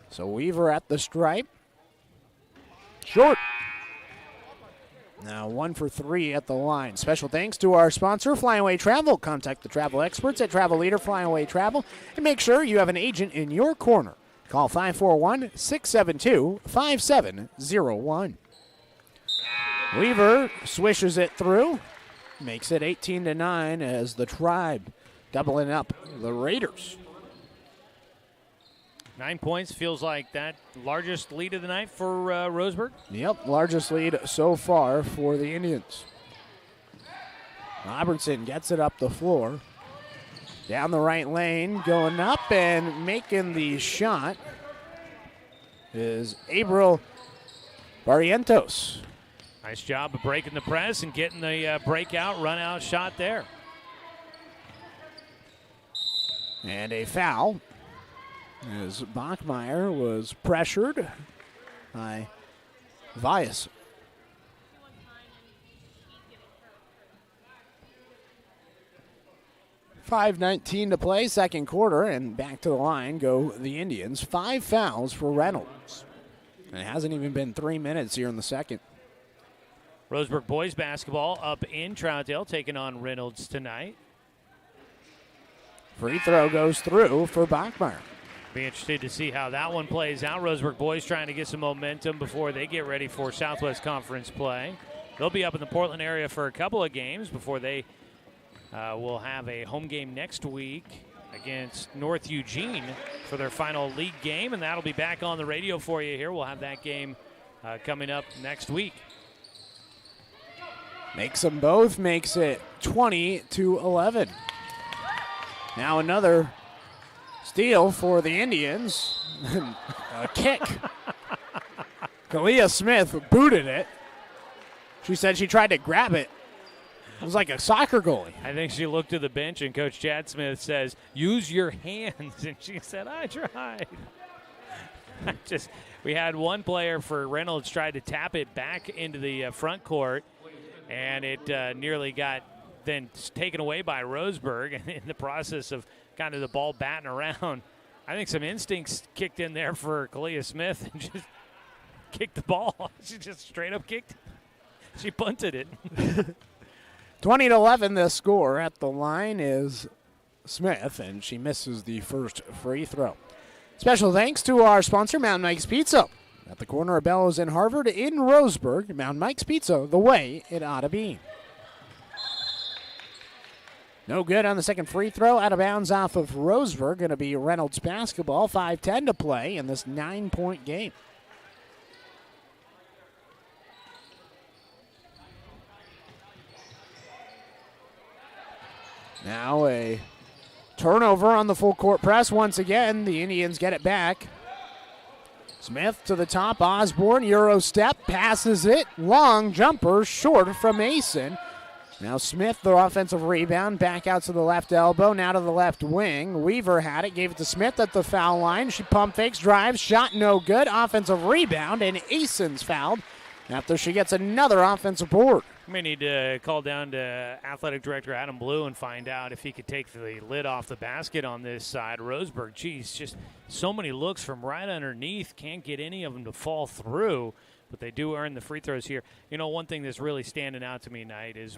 So Weaver at the stripe. Short. Now 1 for 3 at the line. Special thanks to our sponsor, Flying Away Travel. Contact the travel experts at Travel Leader Flying Away Travel and make sure you have an agent in your corner. Call 541-672-5701. Weaver swishes it through. Makes it 18-9 as the Tribe doubling up the Raiders. 9 points feels like that largest lead of the night for Roseburg. Yep, largest lead so far for the Indians. Robertson gets it up the floor. Down the right lane, going up and making the shot is Abril Barrientos. Nice job of breaking the press and getting the breakout, run-out shot there. And a foul, as Bachmeyer was pressured by Valles. .5:19 to play, second quarter, and back to the line go the Indians. 5 fouls for Reynolds. And it hasn't even been 3 minutes here in the second. Roseburg boys basketball up in Troutdale, taking on Reynolds tonight. Free throw goes through for Bachmeyer. Be interested to see how that one plays out. Roseburg boys trying to get some momentum before they get ready for Southwest Conference play. They'll be up in the Portland area for a couple of games before they will have a home game next week against North Eugene for their final league game, and that'll be back on the radio for you here. We'll have that game coming up next week. Makes them both, makes it 20-11. Now another steal for the Indians. A kick. Kalia Smith booted it. She said she tried to grab it. It was like a soccer goalie. I think she looked to the bench, and Coach Chad Smith says, use your hands. And she said, I tried. We had one player for Reynolds tried to tap it back into the front court, and it nearly got then taken away by Roseburg. And in the process of kind of the ball batting around, I think some instincts kicked in there for Kalia Smith and just kicked the ball. She just straight up kicked it. She punted it. 20-11, the score. At the line is Smith, and she misses the first free throw. Special thanks to our sponsor, Mountain Mike's Pizza. At the corner of Bellows and Harvard in Roseburg, Mountain Mike's Pizza, the way it ought to be. No good on the second free throw. Out of bounds off of Roseburg. Going to be Reynolds basketball. 5:10 to play in this 9-point game. Now a turnover on the full court press. Once again, the Indians get it back. Smith to the top. Osborne, Euro step, passes it. Long jumper, short from Mason. Now Smith, the offensive rebound, back out to the left elbow, now to the left wing. Weaver had it, gave it to Smith at the foul line. She pump fakes, drives, shot no good. Offensive rebound, and Ason's fouled after she gets another offensive board. We may need to call down to Athletic Director Adam Blue and find out if he could take the lid off the basket on this side. Roseburg, geez, just so many looks from right underneath. Can't get any of them to fall through, but they do earn the free throws here. You know, one thing that's really standing out to me tonight is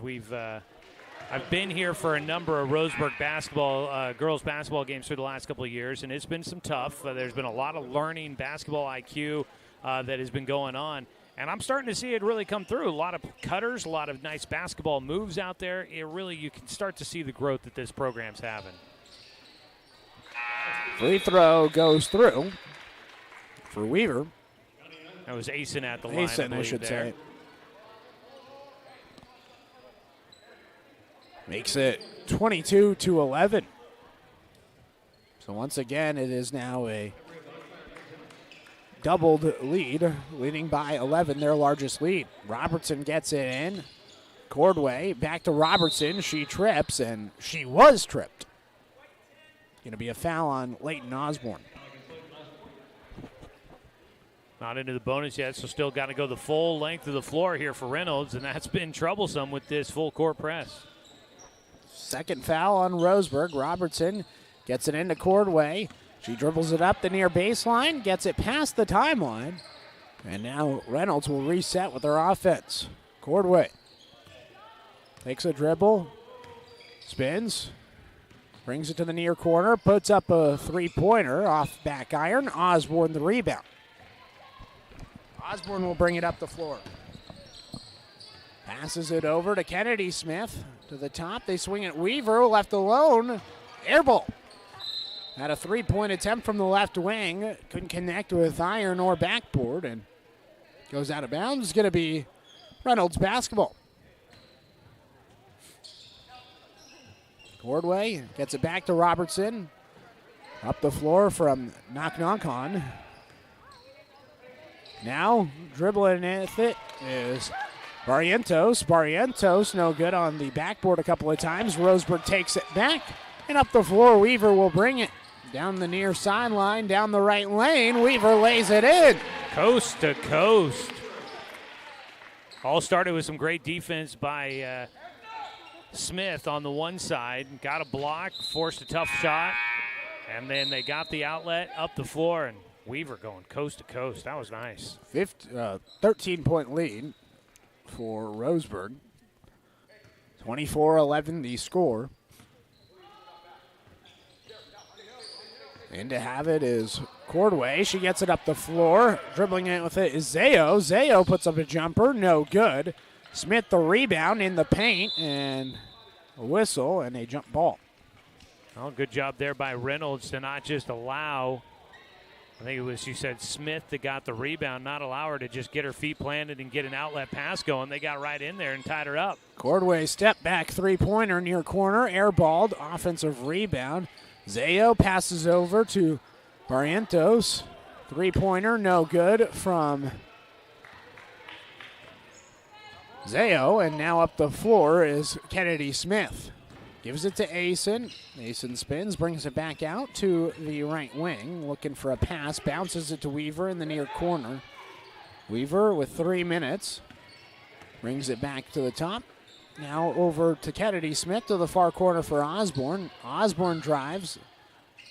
I've been here for a number of Roseburg basketball, girls basketball games for the last couple of years, and it's been some tough. There's been a lot of learning basketball IQ that has been going on. And I'm starting to see it really come through. A lot of cutters, a lot of nice basketball moves out there. You can start to see the growth that this program's having. Free throw goes through for Weaver. That was Ason at the line, Ason, I should say. Makes it 22-11. So once again, it is now a doubled lead, leading by 11, their largest lead. Robertson gets it in. Cordway back to Robertson. She trips, and she was tripped. Going to be a foul on Leighton Osborne. Not into the bonus yet, so still got to go the full length of the floor here for Reynolds, and that's been troublesome with this full court press. Second foul on Roseburg. Robertson gets it into Cordway. She dribbles it up the near baseline, gets it past the timeline, and now Reynolds will reset with her offense. Cordway takes a dribble, spins, brings it to the near corner, puts up a three-pointer off back iron. Osborne the rebound. Osborne will bring it up the floor. Passes it over to Kennedy Smith. To the top, they swing it. Weaver left alone. Air ball. Had a three-point attempt from the left wing. Couldn't connect with iron or backboard, and goes out of bounds. It's going to be Reynolds basketball. Cordway gets it back to Robertson. Up the floor from Knock-Knock-On. Now dribbling with it is Barrientos. Barrientos no good on the backboard a couple of times. Roseburg takes it back, and up the floor Weaver will bring it. Down the near sideline, down the right lane. Weaver lays it in. Coast to coast. All started with some great defense by Smith on the one side. Got a block, forced a tough shot, and then they got the outlet up the floor, and Weaver going coast to coast. That was nice. 13-point lead for Roseburg. 24-11 the score. And to have it is Cordway. She gets it up the floor. Dribbling it with it is Zayo. Zayo puts up a jumper. No good. Smith the rebound in the paint, and a whistle and a jump ball. Well, good job there by Reynolds to not just allow I think it was, you said, Smith that got the rebound, not allow her to just get her feet planted and get an outlet pass going. They got right in there and tied her up. Cordway step back three-pointer near corner, airballed, offensive rebound. Zayo passes over to Barrientos. Three-pointer, no good from Zayo, and now up the floor is Kennedy Smith. Gives it to Asen. Asen spins, brings it back out to the right wing, looking for a pass, bounces it to Weaver in the near corner. Weaver with 3 minutes, brings it back to the top. Now over to Kennedy Smith to the far corner for Osborne. Osborne drives,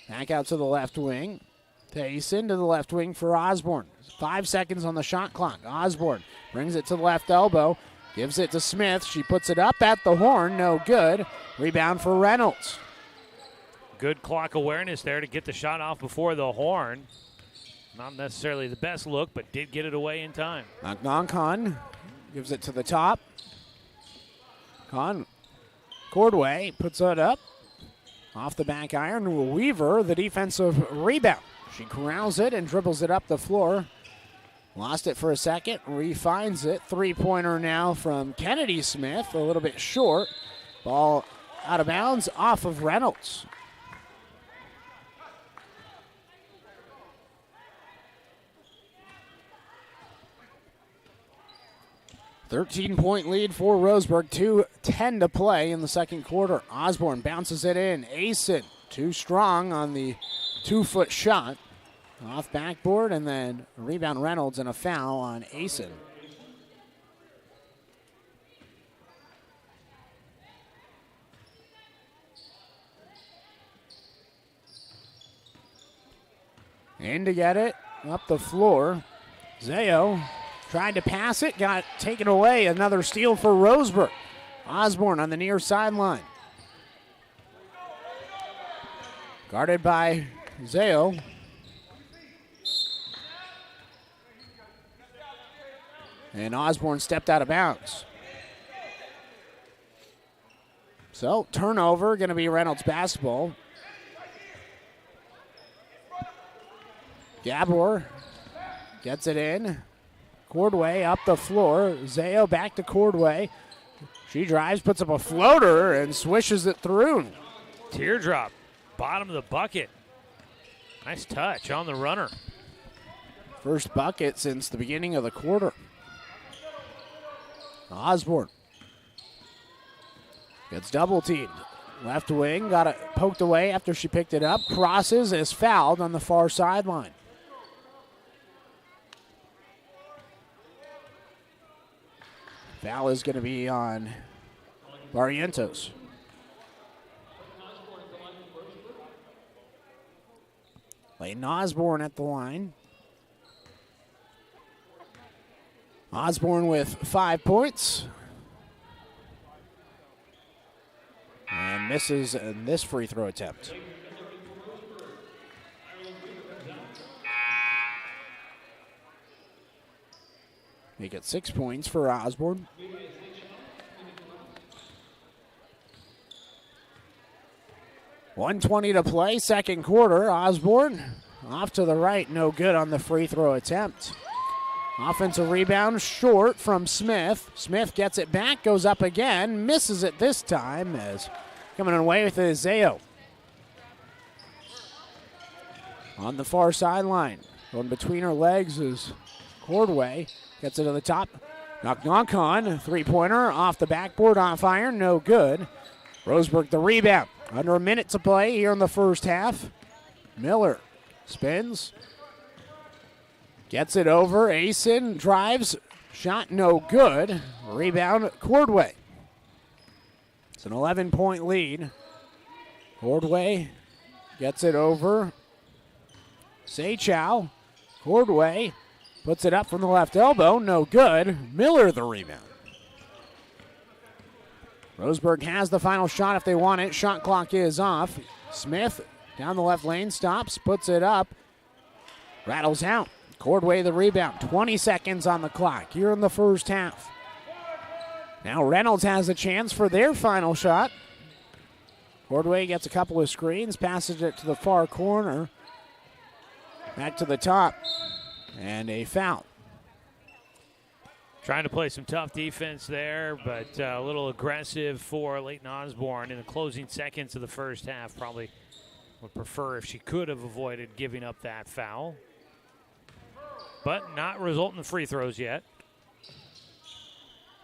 back out to the left wing. To Asen to the left wing for Osborne. 5 seconds on the shot clock. Osborne brings it to the left elbow. Gives it to Smith. She puts it up at the horn. No good. Rebound for Reynolds. Good clock awareness there to get the shot off before the horn. Not necessarily the best look, but did get it away in time. Khan gives it to the top. Cordway puts it up. Off the back iron. Weaver, the defensive rebound. She corrals it and dribbles it up the floor. Lost it for a second, refines it. Three-pointer now from Kennedy Smith, a little bit short. Ball out of bounds off of Reynolds. "13-point lead for Roseburg, 2:10 to play in the second quarter. Osborne bounces it in. Asen, too strong on the 2-foot shot. Off backboard, and then a rebound Reynolds and a foul on Asen. In to get it, up the floor. Zayo tried to pass it, got taken away. Another steal for Roseburg. Osborne on the near sideline. Guarded by Zayo. And Osborne stepped out of bounds. So, turnover, going to be Reynolds basketball. Gabor gets it in. Cordway up the floor. Zayo back to Cordway. She drives, puts up a floater, and swishes it through. Teardrop, bottom of the bucket. Nice touch on the runner. First bucket since the beginning of the quarter. Osborne gets double teamed. Left wing, got it poked away after she picked it up. Crosses, is fouled on the far sideline. Foul is going to be on Barrientos. Layton Osborne at the line. Osborne with 5 points. And misses in this free throw attempt. Make it 6 points for Osborne. .120 to play, second quarter. Osborne off to the right, no good on the free throw attempt. Offensive rebound short from Smith. Smith gets it back, goes up again, misses it this time as coming away with it is Zayo. On the far sideline, going between her legs is Cordway. Gets it to the top. Knock-knock-on, three-pointer off the backboard, off iron, no good. Roseburg the rebound. Under a minute to play here in the first half. Miller spins. Gets it over. Asen drives. Shot no good. Rebound Cordway. It's an 11-point lead. Cordway gets it over. Seychow. Cordway puts it up from the left elbow. No good. Miller the rebound. Roseburg has the final shot if they want it. Shot clock is off. Smith down the left lane. Stops. Puts it up. Rattles out. Cordway the rebound. 20 seconds on the clock here in the first half. Now Reynolds has a chance for their final shot. Cordway gets a couple of screens. Passes it to the far corner. Back to the top. And a foul. Trying to play some tough defense there, but a little aggressive for Leighton Osborne in the closing seconds of the first half. Probably would prefer if she could have avoided giving up that foul. But not resulting in free throws yet.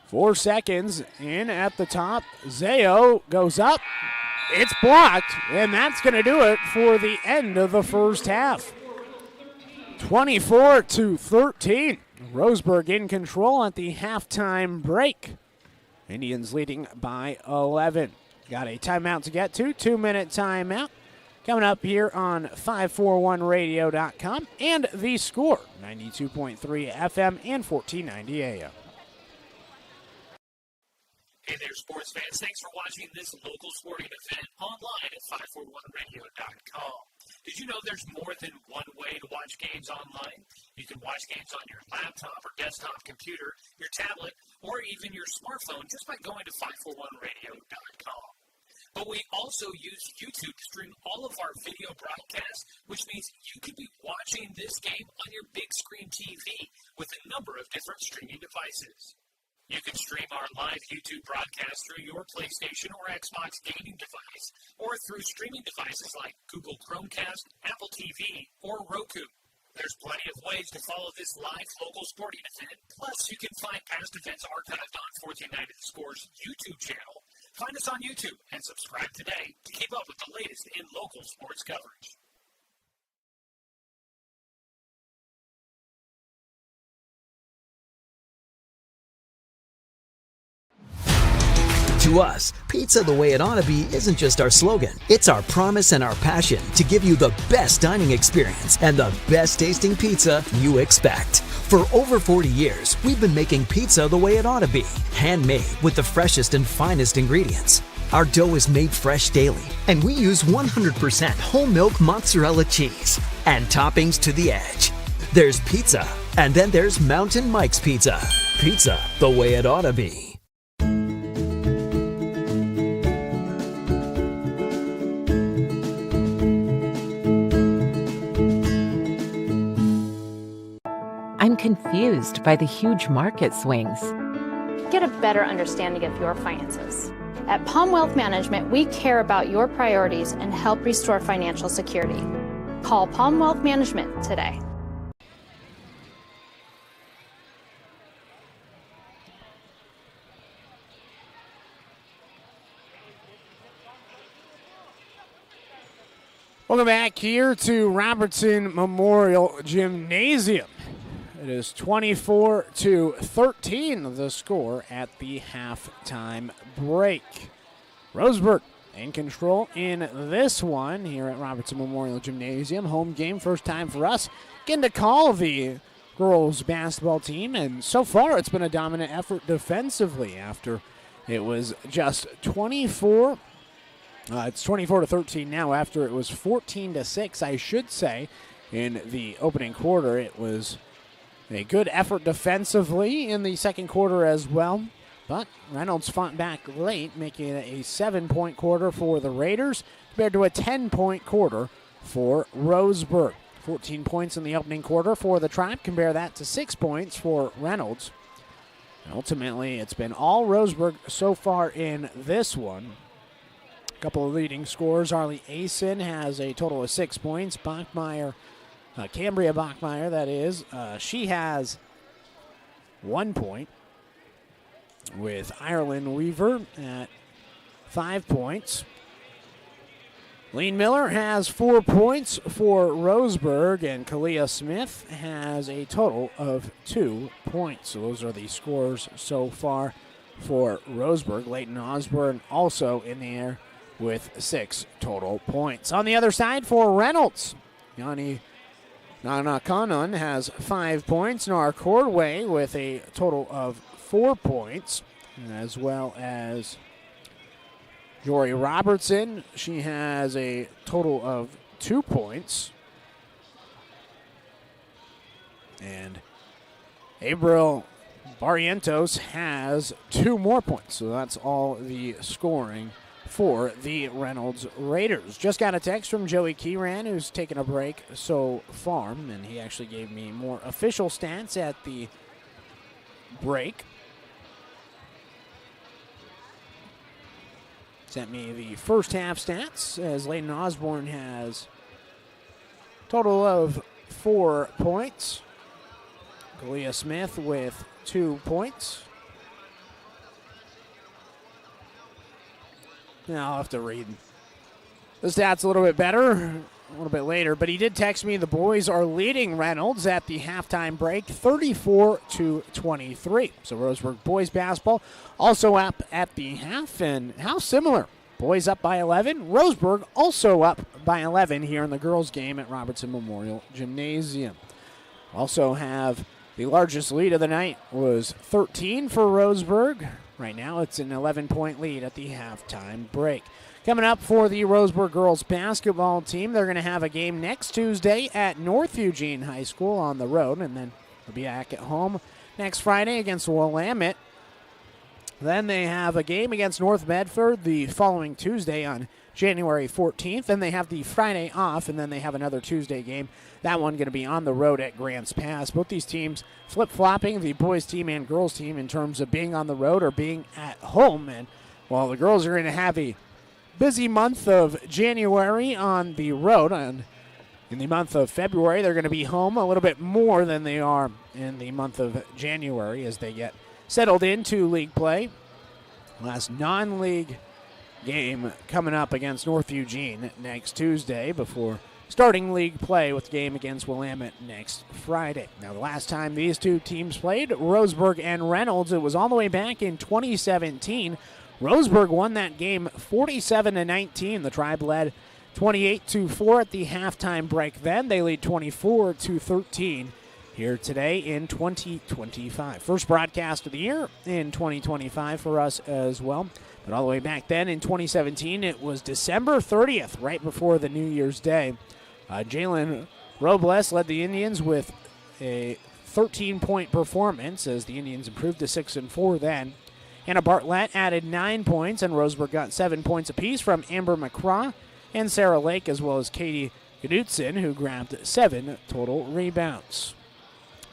4 seconds in at the top. Zayo goes up. It's blocked, and that's going to do it for the end of the first half. 24-13. Roseburg in control at the halftime break. Indians leading by 11. Got a timeout to get to, 2-minute timeout. Coming up here on 541radio.com and The Score, 92.3 FM and 1490 AM. Hey there, sports fans. Thanks for watching this local sporting event online at 541radio.com. Did you know there's more than one way to watch games online? You can watch games on your laptop or desktop computer, your tablet, or even your smartphone just by going to 541radio.com. But we also use YouTube to stream all of our video broadcasts, which means you could be watching this game on your big screen TV with a number of different streaming devices. You can stream our live YouTube broadcast through your PlayStation or Xbox gaming device, or through streaming devices like Google Chromecast, Apple TV, or Roku. There's plenty of ways to follow this live local sporting event. Plus, you can find past events archived on 1490 The Score's YouTube channel. Find us on YouTube and subscribe today to keep up with the latest in local sports coverage. To us, pizza the way it ought to be isn't just our slogan. It's our promise and our passion to give you the best dining experience and the best tasting pizza you expect. For over 40 years, we've been making pizza the way it ought to be. Handmade with the freshest and finest ingredients. Our dough is made fresh daily, and we use 100% whole milk mozzarella cheese and toppings to the edge. There's pizza, and then there's Mountain Mike's Pizza. Pizza the way it ought to be. I'm confused by the huge market swings. Get a better understanding of your finances. At Palm Wealth Management, we care about your priorities and help restore financial security. Call Palm Wealth Management today. Welcome back here to Robertson Memorial Gymnasium. It is 24-13, the score at the halftime break. Roseburg in control in this one here at Robertson Memorial Gymnasium. Home game, first time for us. Getting to call the girls basketball team, and so far it's been a dominant effort defensively after it was just 24. It's 24-13 now after it was 14-6, I should say, in the opening quarter. It was a good effort defensively in the second quarter as well, but Reynolds fought back late, making it a 7-point quarter for the Raiders compared to a 10-point quarter for Roseburg. 14 points in the opening quarter for the Tribe. Compare that to 6 points for Reynolds. And ultimately, it's been all Roseburg so far in this one. A couple of leading scorers. Arlie Asen has a total of 6 points. Cambria Bachmeyer, that is. She has 1 point, with Ireland Weaver at 5 points. Lean Miller has 4 points for Roseburg, and Kalia Smith has a total of 2 points. So those are the scores so far for Roseburg. Leighton Osborne also in the air with 6 total points. On the other side for Reynolds, Yanni Nanakanon has 5 points. Nara Cordway with a total of 4 points, as well as Jory Robertson. She has a total of 2 points. And Abril Barrientos has 2 more points. So that's all the scoring for the Reynolds Raiders. Just got a text from Joey Kieran, who's taken a break so far, and he actually gave me more official stats at the break. Sent me the first half stats as Layden Osborne has a total of 4 points. Kalia Smith with 2 points. Now I'll have to read the stats a little bit better a little bit later, but he did text me the boys are leading Reynolds at the halftime break 34-23. So Roseburg boys basketball also up at the half, and how similar. Boys up by 11. Roseburg also up by 11 here in the girls game at Robertson Memorial Gymnasium. Also have the largest lead of the night was 13 for Roseburg. Right now it's an 11-point lead at the halftime break. Coming up for the Roseburg girls basketball team, they're going to have a game next Tuesday at North Eugene High School on the road, and then they'll be back at home next Friday against Willamette. Then they have a game against North Medford the following Tuesday on January 14th. Then they have the Friday off, and then they have another Tuesday game. That one going to be on the road at Grants Pass. Both these teams flip-flopping, the boys team and girls team, in terms of being on the road or being at home. And while the girls are going to have a busy month of January on the road, and in the month of February they're going to be home a little bit more than they are in the month of January as they get settled into league play. Last non-league game coming up against North Eugene next Tuesday before starting league play with the game against Willamette next Friday. Now, the last time these two teams played, Roseburg and Reynolds, it was all the way back in 2017. Roseburg won that game 47-19. The Tribe led 28-4 at the halftime break. Then they lead 24-13 here today in 2025. First broadcast of the year in 2025 for us as well. But all the way back then in 2017, it was December 30th, right before the New Year's Day. Jalen Robles led the Indians with a 13-point performance as the Indians improved to 6-4 then. Hannah Bartlett added 9 points, and Roseburg got 7 points apiece from Amber McCraw and Sarah Lake, as well as Katie Knudsen, who grabbed 7 total rebounds.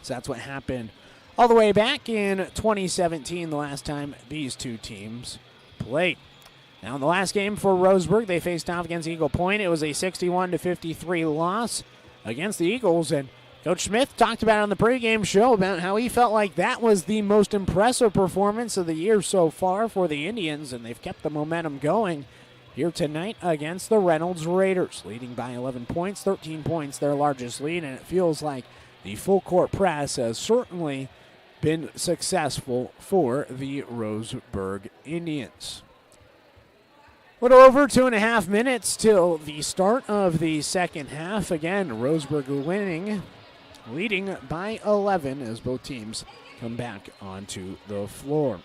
So that's what happened all the way back in 2017, the last time these two teams played. Now, in the last game for Roseburg, they faced off against Eagle Point. It was a 61-53 loss against the Eagles, and Coach Smith talked about on the pregame show about how he felt like that was the most impressive performance of the year so far for the Indians, and they've kept the momentum going here tonight against the Reynolds Raiders, leading by 11 points, 13 points, their largest lead, and it feels like the full-court press has certainly been successful for the Roseburg Indians. A little over 2.5 minutes till the start of the second half. Again, Roseburg winning, leading by 11 as both teams come back onto the floor.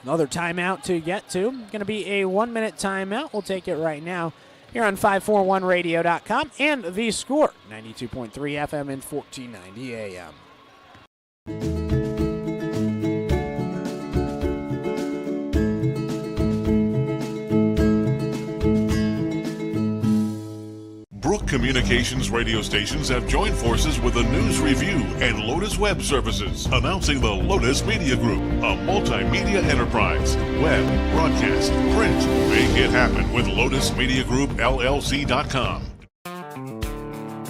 Another timeout to get to. Going to be a 1-minute timeout. We'll take it right now here on 541radio.com and The Score, 92.3 FM and 1490 AM. Brook Communications radio stations have joined forces with the News Review and Lotus Web Services, announcing the Lotus Media Group, a multimedia enterprise. Web, broadcast, print. Make it happen with LotusMediaGroupLLC.com.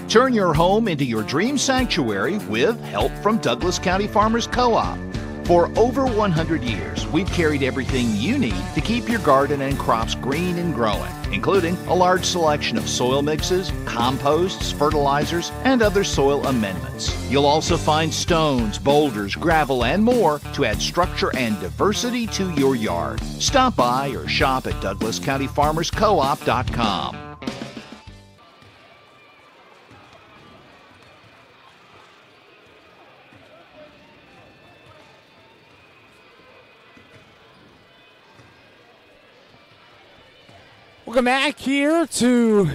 Turn your home into your dream sanctuary with help from Douglas County Farmers Co-op. For over 100 years, we've carried everything you need to keep your garden and crops green and growing, including a large selection of soil mixes, composts, fertilizers, and other soil amendments. You'll also find stones, boulders, gravel, and more to add structure and diversity to your yard. Stop by or shop at DouglasCountyFarmersCoop.com. Welcome back here to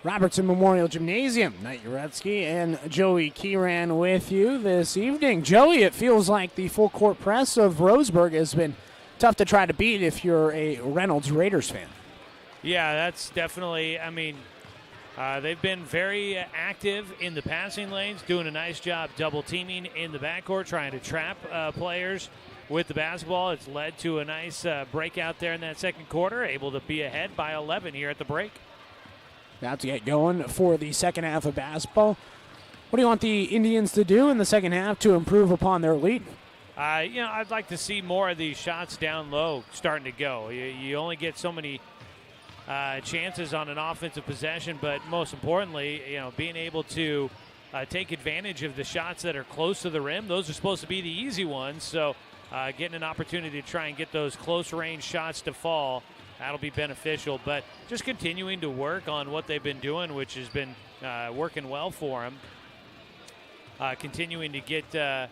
Robertson Memorial Gymnasium. Knight Jarecki and Joey Kieran with you this evening. Joey, it feels like the full court press of Roseburg has been tough to try to beat if you're a Reynolds Raiders fan. Yeah, that's definitely, they've been very active in the passing lanes, doing a nice job double teaming in the backcourt, trying to trap players with the basketball. It's led to a nice breakout there in that second quarter, able to be ahead by 11 here at the break. About to get going for the second half of basketball. What do you want the Indians to do in the second half to improve upon their lead? I'd like to see more of these shots down low starting to go. You only get so many chances on an offensive possession, but most importantly, being able to take advantage of the shots that are close to the rim. Those are supposed to be the easy ones, so getting an opportunity to try and get those close-range shots to fall, that'll be beneficial. But just continuing to work on what they've been doing, which has been working well for them. Continuing to get to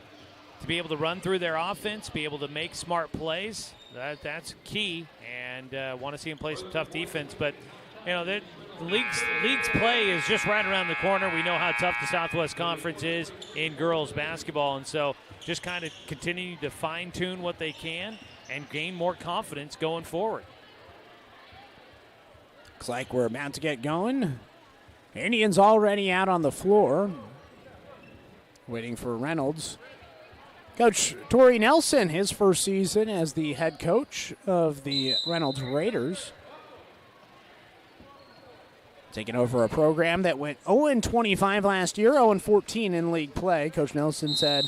be able to run through their offense, be able to make smart plays. That's key, and want to see them play some tough defense. But, the league's play is just right around the corner. We know how tough the Southwest Conference is in girls basketball, and so just kind of continuing to fine-tune what they can and gain more confidence going forward. Looks like we're about to get going. Indians already out on the floor, waiting for Reynolds. Coach Tori Nelson, his first season as the head coach of the Reynolds Raiders. Taking over a program that went 0-25 last year, 0-14 in league play. Coach Nelson said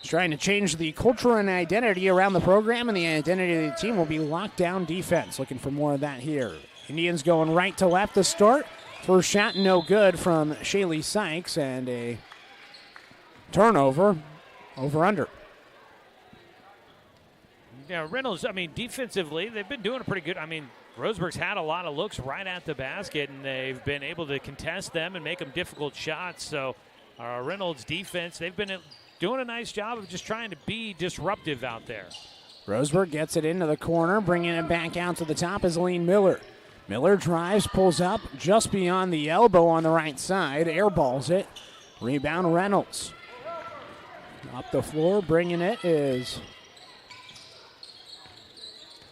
he's trying to change the culture and identity around the program, and the identity of the team will be lockdown defense. Looking for more of that here. Indians going right to left to start. First shot no good from Shaylee Sykes, and a turnover over under. Yeah, Reynolds, defensively, they've been doing a pretty good. Roseburg's had a lot of looks right at the basket, and they've been able to contest them and make them difficult shots. So Reynolds' defense, they've been doing a nice job of just trying to be disruptive out there. Roseburg gets it into the corner, bringing it back out to the top is Aline Miller. Miller drives, pulls up just beyond the elbow on the right side, airballs it. Rebound Reynolds. Up the floor, bringing it is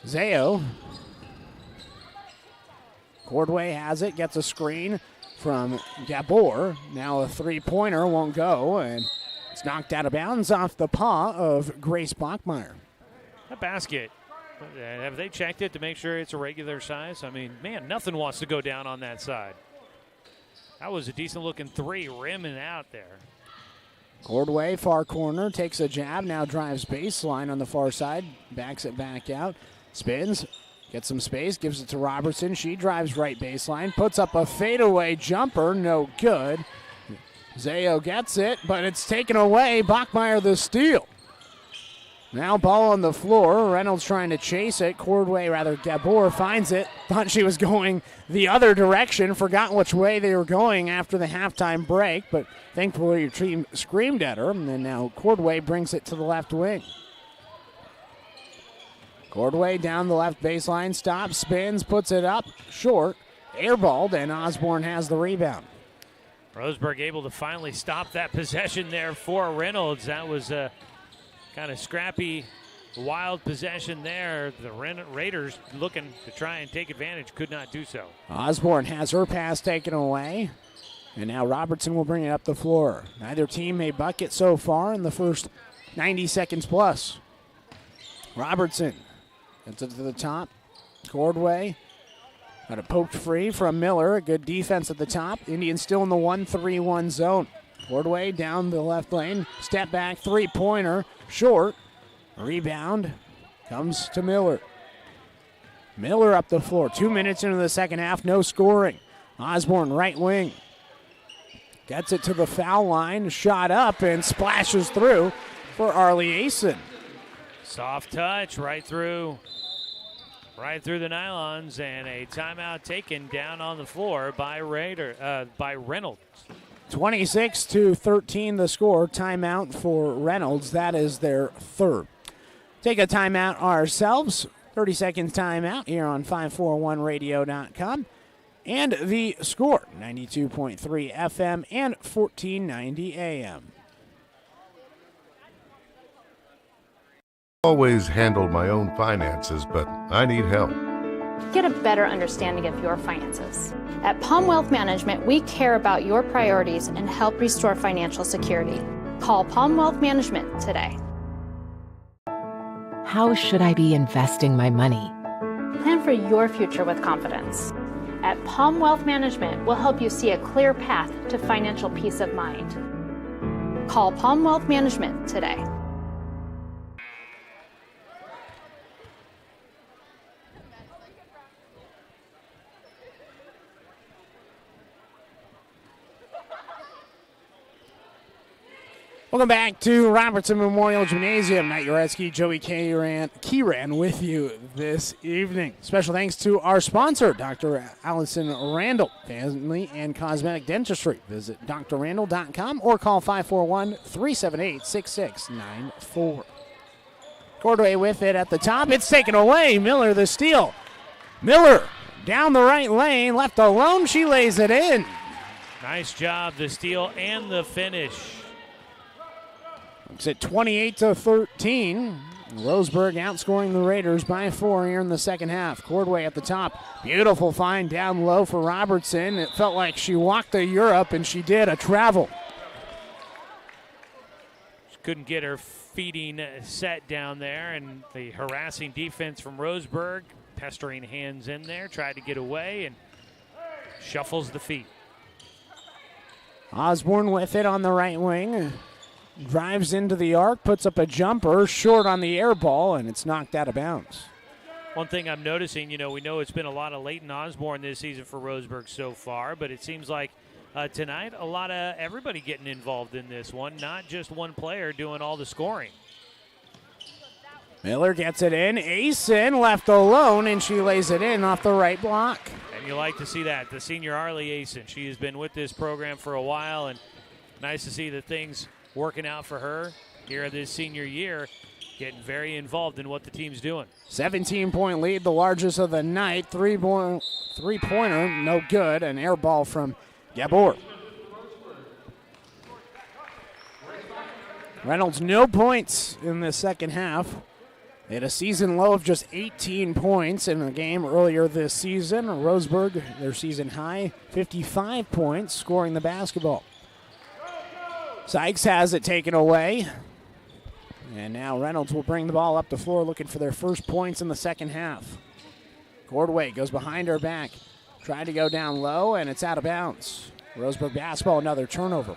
Zayo. Cordway has it, gets a screen from Gabor. Now a three-pointer won't go, and it's knocked out of bounds off the paw of Grace Bachmeyer. That basket, have they checked it to make sure it's a regular size? Nothing wants to go down on that side. That was a decent-looking three, rimming out there. Cordway, far corner, takes a jab, now drives baseline on the far side, backs it back out, spins, gets some space, gives it to Robertson. She drives right baseline, puts up a fadeaway jumper, no good. Zayo gets it, but it's taken away. Bachmeyer the steal. Now ball on the floor. Reynolds trying to chase it. Gabor finds it. Thought she was going the other direction. Forgot which way they were going after the halftime break, but thankfully your team screamed at her. And then now Cordway brings it to the left wing. Cordway down the left baseline, stops, spins, puts it up, short, airballed, and Osborne has the rebound. Roseburg able to finally stop that possession there for Reynolds. That was a kind of scrappy, wild possession there. The Raiders looking to try and take advantage, could not do so. Osborne has her pass taken away, and now Robertson will bring it up the floor. Neither team may bucket so far in the first 90 seconds plus. Robertson gets it to the top. Cordway got it poked free from Miller. Good defense at the top. Indians still in the 1-3-1 zone. Cordway down the left lane. Step back, three-pointer, short. Rebound comes to Miller. Miller up the floor. 2 minutes into the second half, no scoring. Osborne, right wing. Gets it to the foul line, shot up, and splashes through for Arlie Asen. Soft touch right through the nylons, and a timeout taken down on the floor by Reynolds. 26-13 the score. Timeout for Reynolds. That is their third. Take a timeout ourselves. 30 seconds timeout here on 541radio.com. And the score, 92.3 FM and 1490 AM. Always handled my own finances, but I need help. Get a better understanding of your finances. At Palm Wealth Management, we care about your priorities and help restore financial security. Call Palm Wealth Management today. How should I be investing my money? Plan for your future with confidence. At Palm Wealth Management, we'll help you see a clear path to financial peace of mind. Call Palm Wealth Management today. Welcome back to Robertson Memorial Gymnasium. Matt Jarecki, Joey Kieran with you this evening. Special thanks to our sponsor, Dr. Allison Randall, Family and Cosmetic Dentistry. Visit drrandall.com or call 541-378-6694. Cordway with it at the top. It's taken away. Miller the steal. Miller down the right lane, left alone. She lays it in. Nice job, the steal and the finish. It's at 28-13. Roseburg outscoring the Raiders by 4 here in the second half. Cordway at the top. Beautiful find down low for Robertson. It felt like she walked to Europe, and she did a travel. She couldn't get her feeding set down there, and the harassing defense from Roseburg, pestering hands in there, tried to get away and shuffles the feet. Osborne with it on the right wing. Drives into the arc, puts up a jumper, short on the air ball, and it's knocked out of bounds. One thing I'm noticing, we know it's been a lot of Leighton Osborne this season for Roseburg so far, but it seems like tonight a lot of everybody getting involved in this one, not just one player doing all the scoring. Miller gets it in. Asen left alone, and she lays it in off the right block. And you like to see that. The senior Arlie Asen, she has been with this program for a while, and nice to see the things working out for her here this senior year, getting very involved in what the team's doing. 17-point lead, the largest of the night. Three-pointer, no good. An air ball from Gabor. Reynolds, no points in the second half. They had a season low of just 18 points in a game earlier this season. Roseburg, their season high, 55 points, scoring the basketball. Sykes has it taken away. And now Reynolds will bring the ball up the floor looking for their first points in the second half. Cordway goes behind her back. Tried to go down low, and it's out of bounds. Roseburg basketball, another turnover.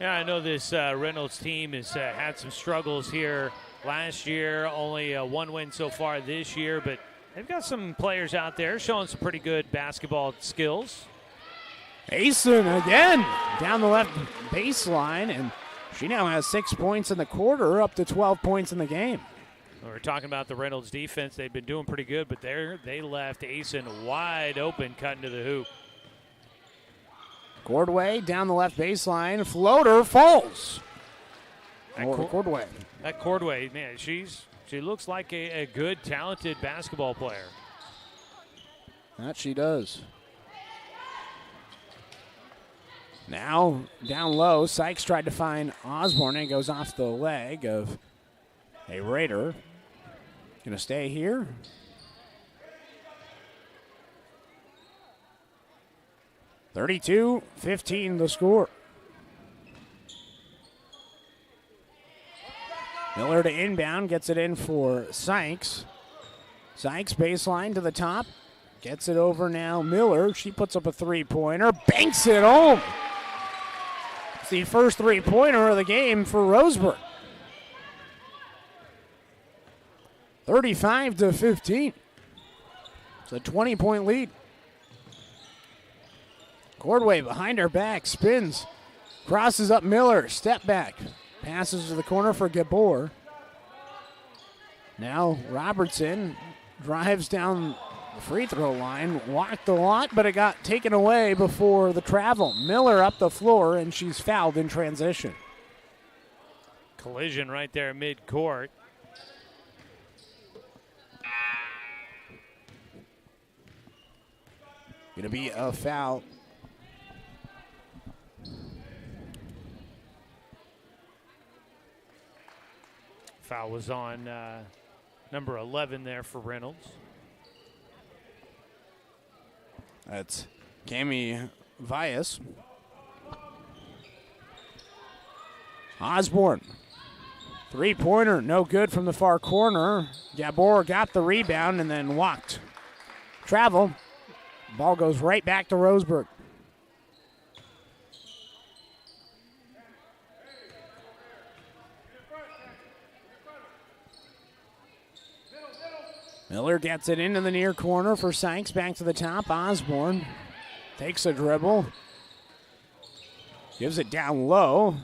Yeah, I know this Reynolds team has had some struggles here last year. Only one win so far this year, but they've got some players out there showing some pretty good basketball skills. Asen again down the left baseline, and she now has 6 points in the quarter, up to 12 points in the game. We're talking about the Reynolds defense. They've been doing pretty good, but they left Asen wide open, cutting to the hoop. Cordway down the left baseline, floater falls. Cordway. That Cordway, man, she looks like a good, talented basketball player. That she does. Now, down low, Sykes tried to find Osborne, and it goes off the leg of a Raider. Going to stay here. (32-15) the score. Miller to inbound, gets it in for Sykes. Sykes baseline to the top. Gets it over now. Miller, she puts up a three-pointer, banks it home. It's the first three-pointer of the game for Roseburg. 35-15. It's a 20-point lead. Cordway behind her back, spins, crosses up Miller, step back, passes to the corner for Gabor. Now Robertson drives down the free throw line, walked a lot, but it got taken away before the travel. Miller up the floor, and she's fouled in transition. Collision right there mid-court. Going to be a foul. Foul was on Number 11 there for Reynolds. That's Cami Vias. Osborne. Three-pointer, no good from the far corner. Gabor got the rebound and then walked. Travel. Ball goes right back to Roseburg. Miller gets it into the near corner for Sykes. Back to the top. Osborne takes a dribble. Gives it down low.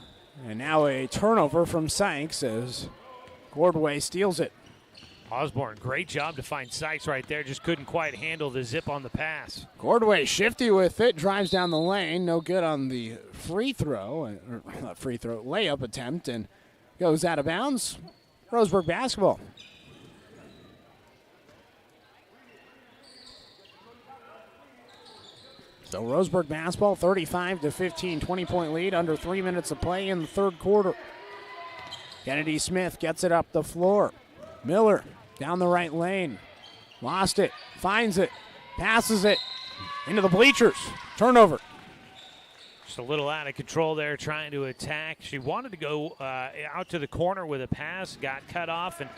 And now a turnover from Sykes as Gordway steals it. Osborne, great job to find Sykes right there. Just couldn't quite handle the zip on the pass. Gordway shifty with it. Drives down the lane. No good on the layup attempt. And goes out of bounds. Roseburg basketball. So Roseburg basketball, 35-15, 20-point lead, under 3 minutes of play in the third quarter. Kennedy Smith gets it up the floor. Miller down the right lane. Lost it, finds it, passes it into the bleachers. Turnover. Just a little out of control there trying to attack. She wanted to go out to the corner with a pass, got cut off, and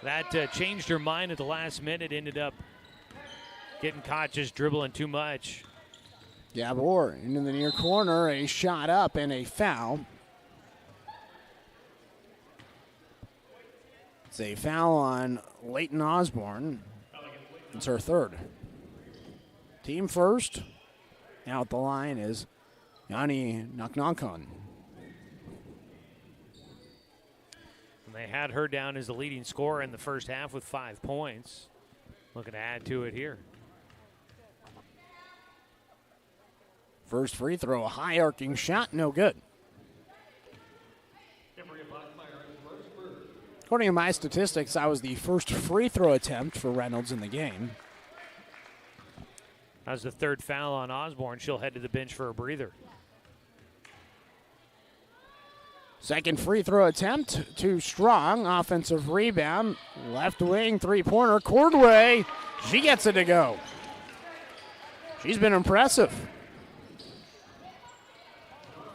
that changed her mind at the last minute. Ended up getting caught just dribbling too much. Gabor into the near corner, a shot up and a foul. It's a foul on Leighton Osborne. It's her third. Team first. Now at the line is Yanni Naknankon. They had her down as the leading scorer in the first half with 5 points. Looking to add to it here. First free throw, a high arcing shot, no good. According to my statistics, that was the first free throw attempt for Reynolds in the game. That was the third foul on Osborne. She'll head to the bench for a breather. Second free throw attempt, too strong. Offensive rebound, left wing, three-pointer. Cordway, she gets it to go. She's been impressive.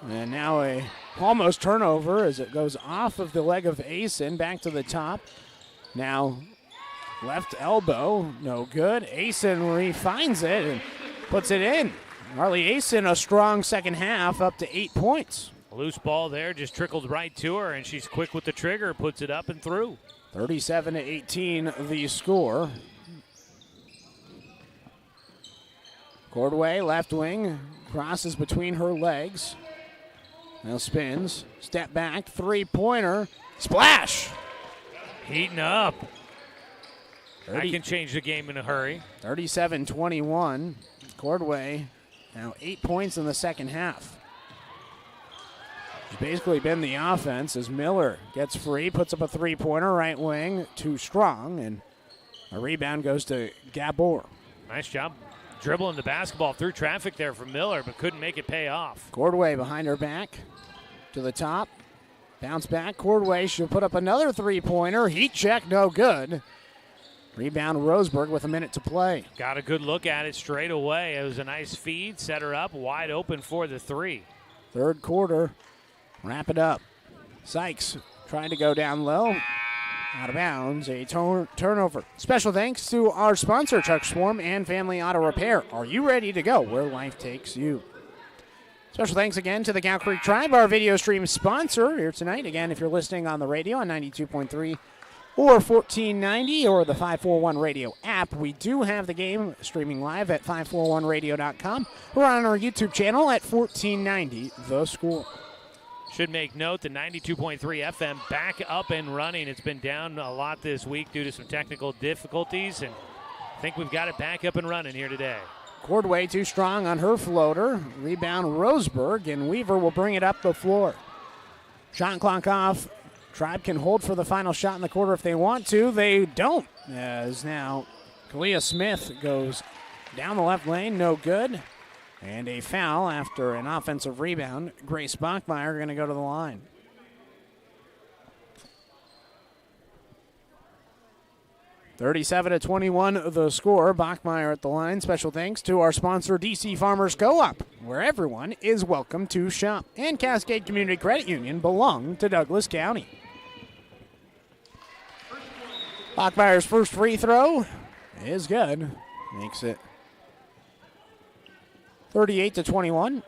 And now a almost turnover as it goes off of the leg of Asen, back to the top. Now left elbow, no good. Asen refines it and puts it in. Marley Asen, a strong second half, up to 8 points. A loose ball there, just trickled right to her, and she's quick with the trigger, puts it up and through. 37-18 the score. Cordway, left wing, crosses between her legs. Now spins, step back, three-pointer, splash! Heating up. I can change the game in a hurry. 37-21. Cordway now 8 points in the second half. It's basically been the offense as Miller gets free, puts up a three-pointer, right wing, too strong, and a rebound goes to Gabor. Nice job dribbling the basketball through traffic there from Miller, but couldn't make it pay off. Cordway behind her back to the top. Bounce back. Cordway should put up another three-pointer. Heat check, no good. Rebound Roseburg with a minute to play. Got a good look at it straight away. It was a nice feed, set her up wide open for the three. Third quarter, wrap it up. Sykes trying to go down low. Out of bounds, a turnover. Special thanks to our sponsor, Chuck Swarm and Family Auto Repair. Are you ready to go where life takes you? Special thanks again to the Cow Creek Tribe, our video stream sponsor here tonight. Again, if you're listening on the radio on 92.3 or 1490 or the 541 radio app, we do have the game streaming live at 541radio.com. We're on our YouTube channel at 1490 The Score. Should make note the 92.3 FM back up and running. It's been down a lot this week due to some technical difficulties, and I think we've got it back up and running here today. Cordway too strong on her floater. Rebound Roseburg, and Weaver will bring it up the floor. Shot clock off. Tribe can hold for the final shot in the quarter if they want to. They don't, as now Kalia Smith goes down the left lane, no good. And a foul after an offensive rebound. Grace Bachmeyer going to go to the line. 37-21 the score. Bachmeyer at the line. Special thanks to our sponsor, DC Farmers Co-op, where everyone is welcome to shop. And Cascade Community Credit Union belong to Douglas County. Bachmeyer's first free throw is good. Makes it 38-21.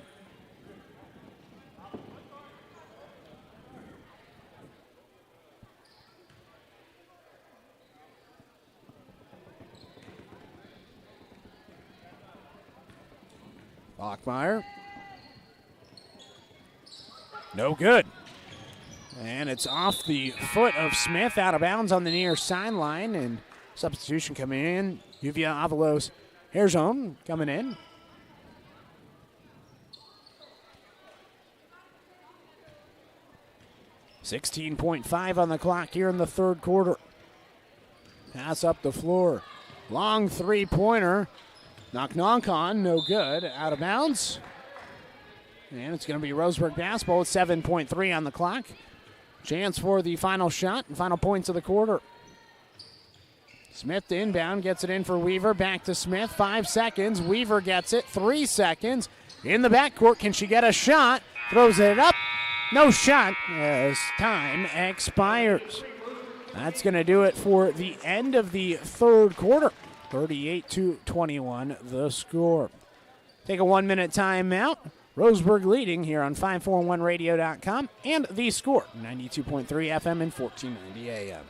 Bachmeyer. No good. And it's off the foot of Smith, out of bounds on the near sideline. And substitution coming in. Yuvia Avalos Herzon coming in. .5 on the clock here in the third quarter. Pass up the floor. Long three-pointer. Knock on, no good. Out of bounds. And it's going to be Roseburg basketball with 7.3 on the clock. Chance for the final shot and final points of the quarter. Smith to inbound, gets it in for Weaver. Back to Smith, 5 seconds. Weaver gets it, 3 seconds. In the backcourt, can she get a shot? Throws it up. No shot as time expires. That's going to do it for the end of the third quarter. 38-21 the score. Take a 1-minute timeout. Roseburg leading here on 541radio.com and The Score, 92.3 FM and 1490 AM.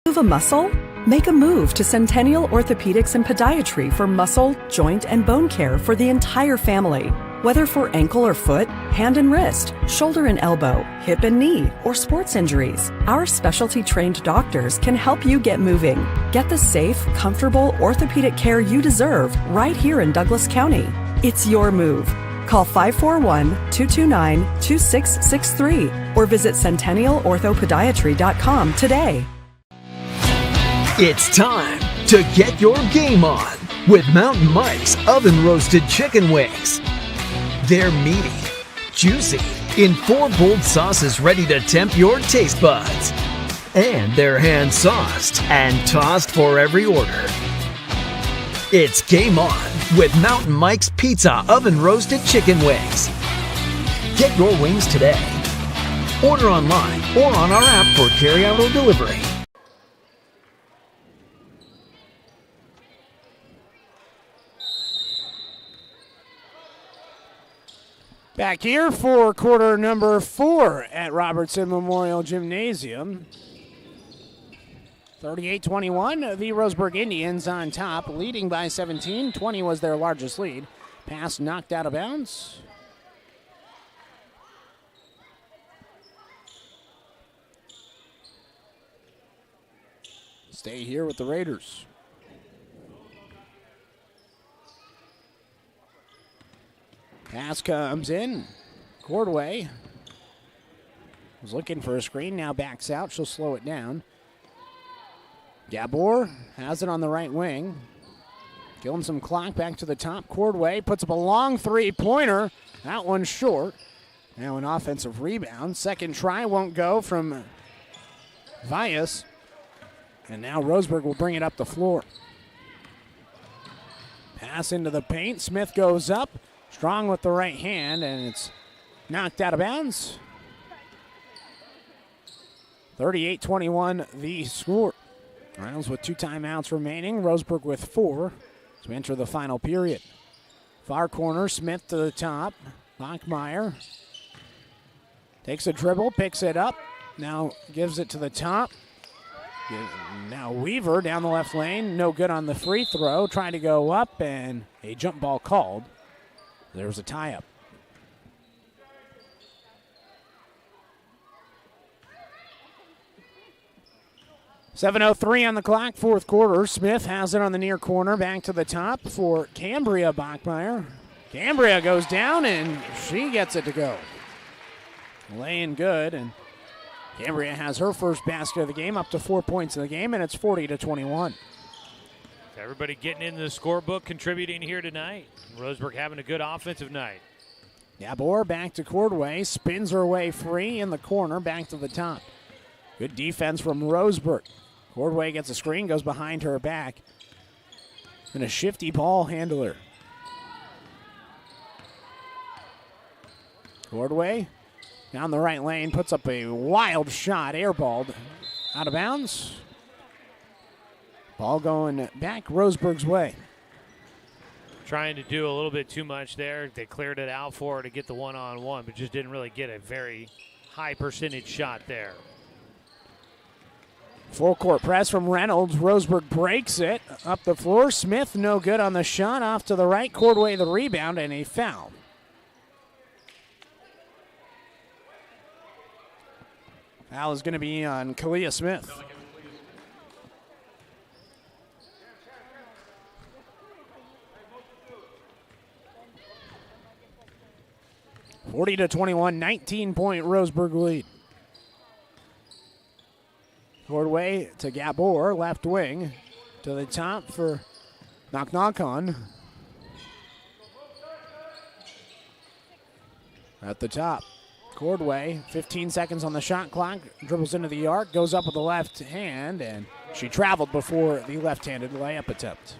Move a muscle? Make a move to Centennial Orthopedics and Podiatry for muscle, joint, and bone care for the entire family. Whether for ankle or foot, hand and wrist, shoulder and elbow, hip and knee, or sports injuries, our specialty-trained doctors can help you get moving. Get the safe, comfortable orthopedic care you deserve right here in Douglas County. It's your move. Call 541-229-2663 or visit centennialorthopodiatry.com today. It's time to get your game on with Mountain Mike's Oven Roasted Chicken Wings. They're meaty, juicy, in 4 bold sauces ready to tempt your taste buds. And they're hand-sauced and tossed for every order. It's game on with Mountain Mike's Pizza Oven Roasted Chicken Wings. Get your wings today. Order online or on our app for carryout or delivery. Back here for quarter number 4 at Robertson Memorial Gymnasium. 38-21, the Roseburg Indians on top, leading by 17. 20 was their largest lead. Pass knocked out of bounds. Stay here with the Raiders. Pass comes in. Cordway was looking for a screen, now backs out. She'll slow it down. Gabor has it on the right wing. Killing some clock, back to the top. Cordway puts up a long three-pointer. That one's short. Now an offensive rebound. Second try won't go from Vias. And now Roseburg will bring it up the floor. Pass into the paint. Smith goes up. Strong with the right hand, and it's knocked out of bounds. 38-21 the score. Reynolds with 2 timeouts remaining. Roseburg with 4 as we enter the final period. Far corner, Smith to the top. Bachmeyer takes a dribble, picks it up. Now gives it to the top. Now Weaver down the left lane. No good on the free throw. Trying to go up, and a jump ball called. There was a tie-up. .7:03 on the clock, fourth quarter. Smith has it on the near corner, back to the top for Cambria Bachmeyer. Cambria goes down, and she gets it to go. Laying good, and Cambria has her first basket of the game, up to 4 points in the game, and it's 40-21. Everybody getting into the scorebook, contributing here tonight. Roseburg having a good offensive night. Gabor back to Cordway, spins her way free in the corner, back to the top. Good defense from Roseburg. Cordway gets a screen, goes behind her back. And a shifty ball handler. Cordway down the right lane, puts up a wild shot, airballed, out of bounds. Ball going back Roseburg's way. Trying to do a little bit too much there. They cleared it out for her to get the one-on-one, but just didn't really get a very high percentage shot there. Full court press from Reynolds. Roseburg breaks it up the floor. Smith no good on the shot, off to the right. Cordway the rebound and a foul. Foul is going to be on Kalia Smith. (40-21), 19-point Roseburg lead. Cordway to Gabor, left wing, to the top for knock on. At the top, Cordway, 15 seconds on the shot clock, dribbles into the arc, goes up with the left hand, and she traveled before the left-handed layup attempt.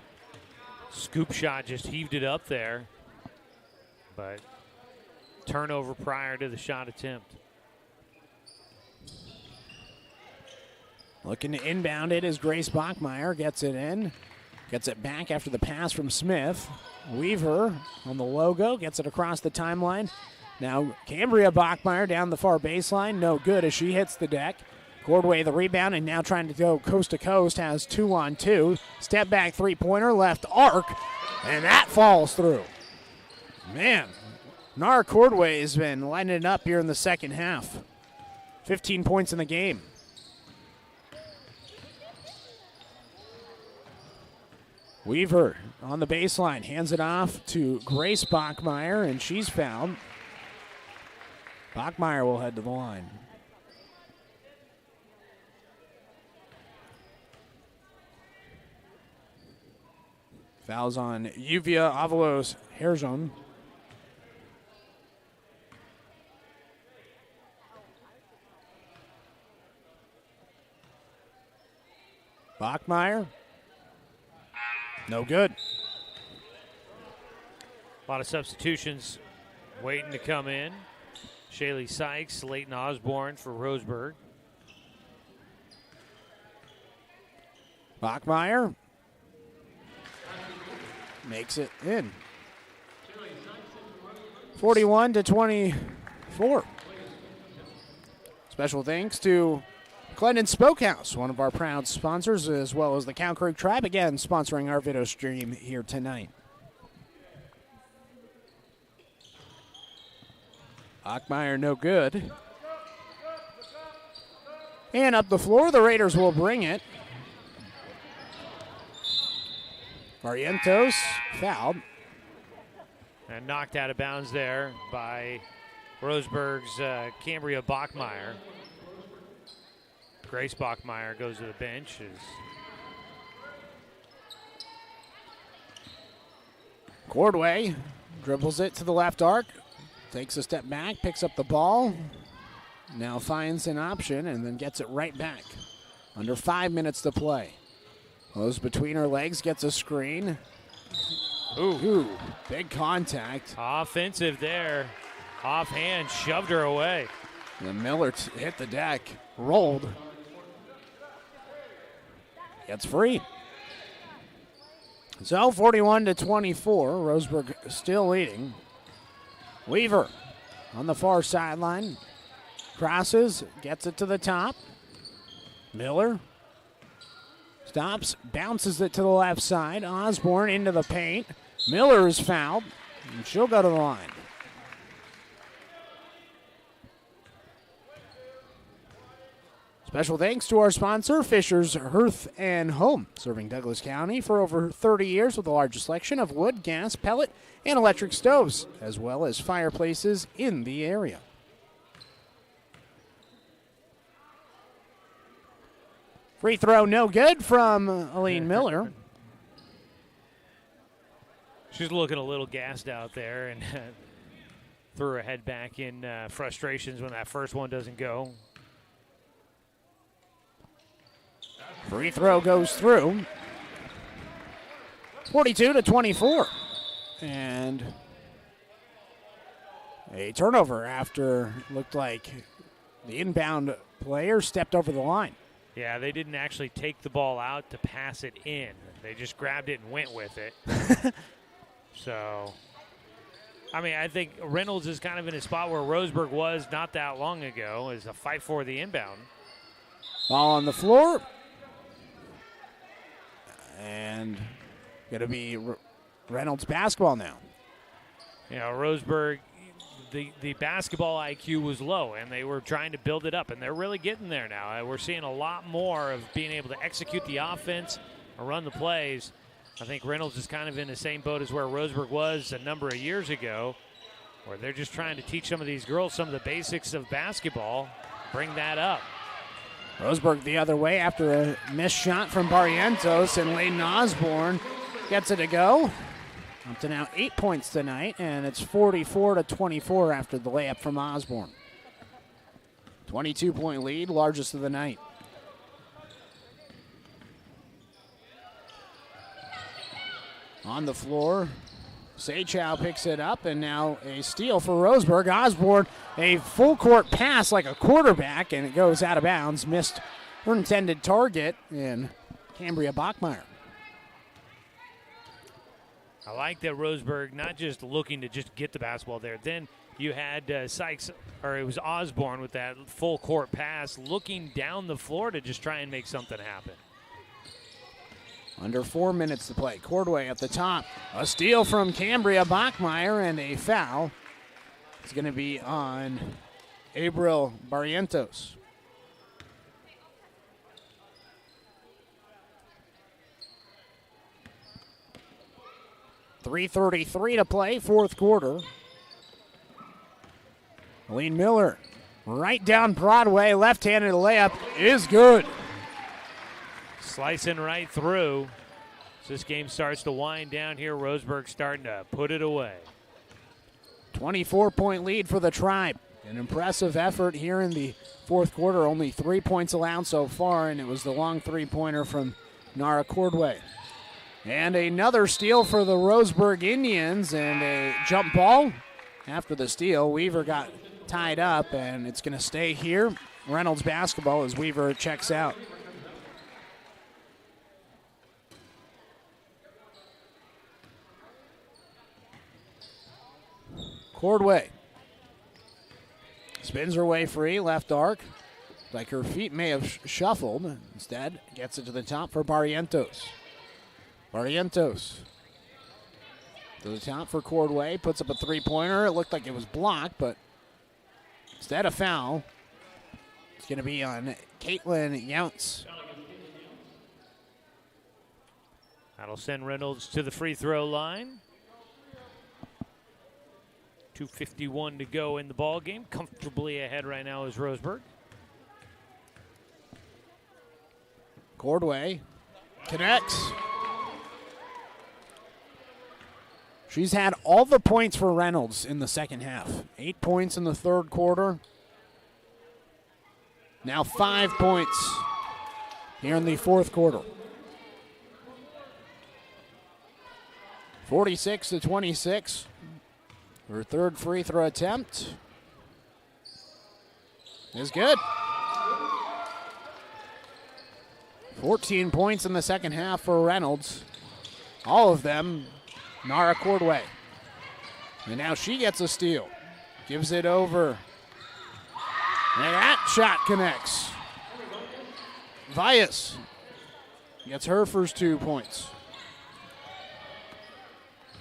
Scoop shot just heaved it up there, but turnover prior to the shot attempt. Looking to inbound it is Grace Bachmeyer, gets it in. Gets it back after the pass from Smith. Weaver on the logo, gets it across the timeline. Now Cambria Bachmeyer down the far baseline, no good as she hits the deck. Cordway the rebound and now trying to go coast to coast, has 2-on-2. Step back three-pointer, left arc, and that falls through. Man, Nara Cordway has been lighting it up here in the second half. 15 points in the game. Weaver on the baseline, hands it off to Grace Bachmeyer, and she's fouled. Bachmeyer will head to the line. Fouls on Yuvia Avalos Herzon. Bachmeyer. No good. A lot of substitutions waiting to come in. Shaylee Sykes, Leighton Osborne for Roseburg. Bachmeyer makes it in. 41-24. Special thanks to Glendon Smokehouse, one of our proud sponsors, as well as the Cow Creek Tribe, again sponsoring our video stream here tonight. Bachmeyer no good. And up the floor, the Raiders will bring it. Barrientos fouled. And knocked out of bounds there by Roseburg's Cambria Bachmeyer. Grace Bachmeyer goes to the bench. Cordway dribbles it to the left arc, takes a step back, picks up the ball, now finds an option and then gets it right back. Under 5 minutes to play. Goes between her legs, gets a screen. Ooh, big contact. Offensive there. Offhand, shoved her away. And Miller hit the deck, rolled. Gets free. So 41-24, Roseburg still leading. Weaver on the far sideline. Crosses, gets it to the top. Miller stops, bounces it to the left side. Osborne into the paint. Miller is fouled, and she'll go to the line. Special thanks to our sponsor, Fisher's Hearth and Home, serving Douglas County for over 30 years with the largest selection of wood, gas, pellet, and electric stoves, as well as fireplaces in the area. Free throw no good from Aline Miller. She's looking a little gassed out there and threw her head back in frustrations when that first one doesn't go. Free throw goes through. 42-24. And a turnover after it looked like the inbound player stepped over the line. Yeah, they didn't actually take the ball out to pass it in. They just grabbed it and went with it. So, I mean, I think Reynolds is kind of in a spot where Roseburg was not that long ago, as a fight for the inbound. Ball on the floor. And going to be Reynolds basketball now. You know, Roseburg, the basketball IQ was low, and they were trying to build it up, and they're really getting there now. We're seeing a lot more of being able to execute the offense or run the plays. I think Reynolds is kind of in the same boat as where Roseburg was a number of years ago, where they're just trying to teach some of these girls some of the basics of basketball, bring that up. Roseburg the other way after a missed shot from Barrientos, and Layden Osborne gets it to go. Up to now 8 points tonight, and it's 44-24 after the layup from Osborne. 22-point lead, largest of the night. On the floor, Seychow picks it up, and now a steal for Roseburg. Osborne, a full court pass like a quarterback, and it goes out of bounds. Missed her intended target in Cambria Bachmeyer. I like that Roseburg not just looking to just get the basketball there. Then you had Sykes, or it was Osborne with that full court pass, looking down the floor to just try and make something happen. Under 4 minutes to play. Cordway at the top. A steal from Cambria Bachmeyer, and a foul. It's going to be on Abril Barrientos. .333 to play, fourth quarter. Aline Miller, right down Broadway, left-handed layup is good. Slicing right through. As this game starts to wind down here, Roseburg starting to put it away. 24-point lead for the Tribe. An impressive effort here in the fourth quarter. Only 3 points allowed so far, and it was the long three-pointer from Nara Cordway. And another steal for the Roseburg Indians, and a jump ball after the steal. Weaver got tied up, and it's going to stay here. Reynolds basketball as Weaver checks out. Cordway spins her way free, left arc. Like her feet may have shuffled. Instead, gets it to the top for Barrientos. Barrientos to the top for Cordway, puts up a three-pointer. It looked like it was blocked, but instead a foul. It's going to be on Caitlin Younts. That'll send Reynolds to the free throw line. 2:51 to go in the ball game. Comfortably ahead right now is Roseburg. Cordway connects. She's had all the points for Reynolds in the second half. 8 points in the third quarter. Now 5 points here in the fourth quarter. 46-26. Her third free throw attempt is good. 14 points in the second half for Reynolds. All of them Nara Cordway. And now she gets a steal. Gives it over. And that shot connects. Vias gets her first 2 points.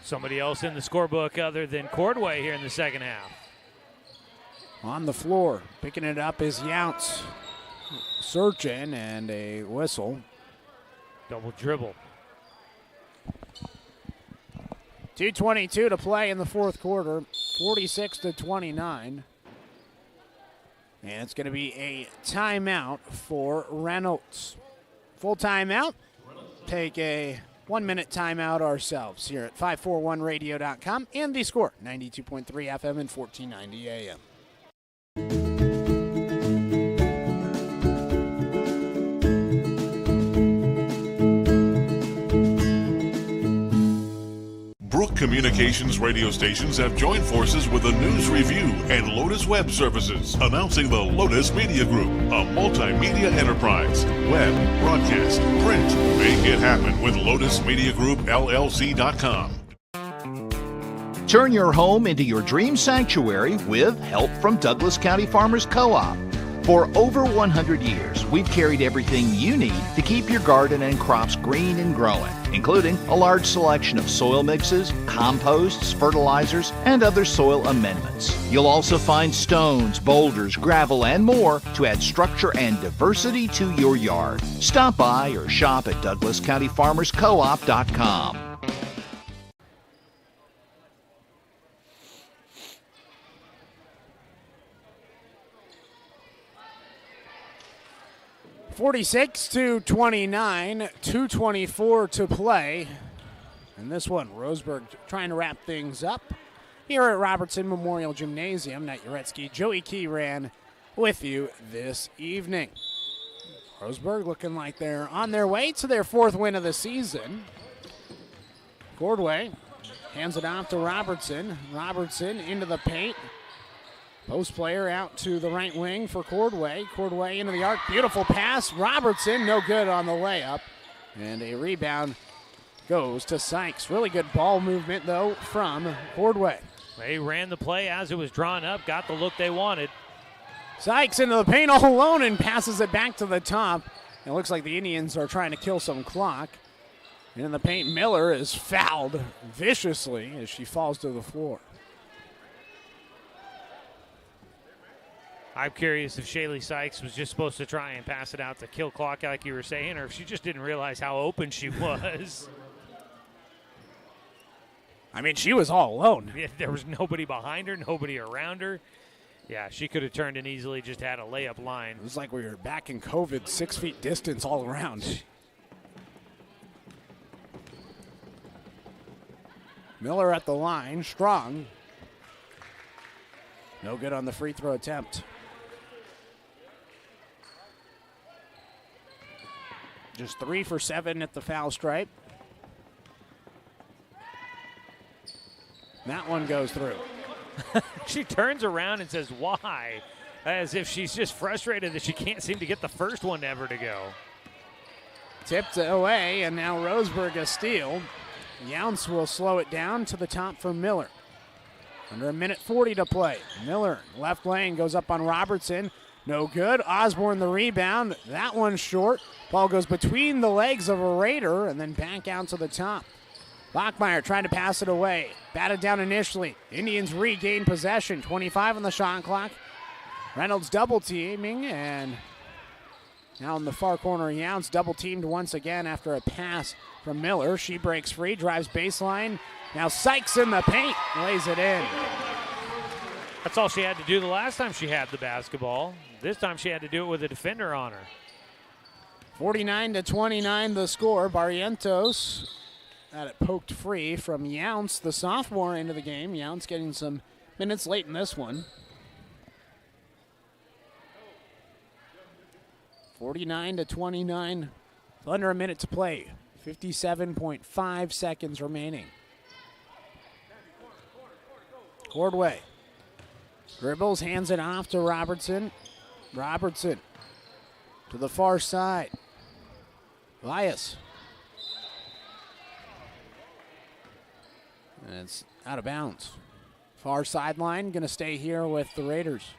Somebody else in the scorebook other than Cordway here in the second half. On the floor, picking it up is Younts. Searching and a whistle. Double dribble. 2:22 to play in the fourth quarter, 46-29. And it's going to be a timeout for Reynolds. Full timeout. Take a 1 minute timeout ourselves here at 541radio.com and the score 92.3 FM and 1490 AM. Communications radio stations have joined forces with the News Review and Lotus Web Services, announcing the Lotus Media Group, a multimedia enterprise. Web, broadcast, print. Make it happen with LotusMediaGroupLLC.com. Turn your home into your dream sanctuary with help from Douglas County Farmers Co-op. For over 100 years, we've carried everything you need to keep your garden and crops green and growing, including a large selection of soil mixes, composts, fertilizers, and other soil amendments. You'll also find stones, boulders, gravel, and more to add structure and diversity to your yard. Stop by or shop at DouglasCountyFarmersCoop.com. (46-29), 2:24 to play. And this one, Roseburg trying to wrap things up here at Robertson Memorial Gymnasium. Nat Jarecki, Joey Key ran with you this evening. Roseburg looking like they're on their way to their 4th win of the season. Cordway hands it off to Robertson. Robertson into the paint. Post player out to the right wing for Cordway. Cordway into the arc. Beautiful pass. Robertson, no good on the layup. And a rebound goes to Sykes. Really good ball movement, though, from Cordway. They ran the play as it was drawn up, got the look they wanted. Sykes into the paint all alone and passes it back to the top. It looks like the Indians are trying to kill some clock. And in the paint, Miller is fouled viciously as she falls to the floor. I'm curious if Shaylee Sykes was just supposed to try and pass it out to kill clock like you were saying, or if she just didn't realize how open she was. I mean, she was all alone. Yeah, there was nobody behind her, nobody around her. Yeah, she could have turned and easily just had a layup line. It was like we were back in COVID, 6 feet distance all around. Miller at the line, strong. No good on the free throw attempt. Just 3 for 7 at the foul stripe. That one goes through. She turns around and says, why? As if she's just frustrated that she can't seem to get the first one ever to go. Tipped away, and now Roseburg a steal. Younce will slow it down to the top for Miller. Under 1:40 to play. Miller, left lane, goes up on Robertson. No good. Osborne the rebound. That one's short. Ball goes between the legs of a Raider and then back out to the top. Bachmeyer trying to pass it away. Batted down initially. Indians regain possession. 25 on the shot clock. Reynolds double teaming, and now in the far corner, Younce double teamed once again after a pass from Miller. She breaks free, drives baseline. Now Sykes in the paint, lays it in. That's all she had to do the last time she had the basketball. This time she had to do it with a defender on her. 49-29 the score. Barrientos had it poked free from Younce, the sophomore, into the game. Younce getting some minutes late in this one. 49-29, under a minute to play. 57.5 seconds remaining. Cordway dribbles, hands it off to Robertson. Robertson to the far side. Elias. And it's out of bounds. Far sideline, going to stay here with the Raiders.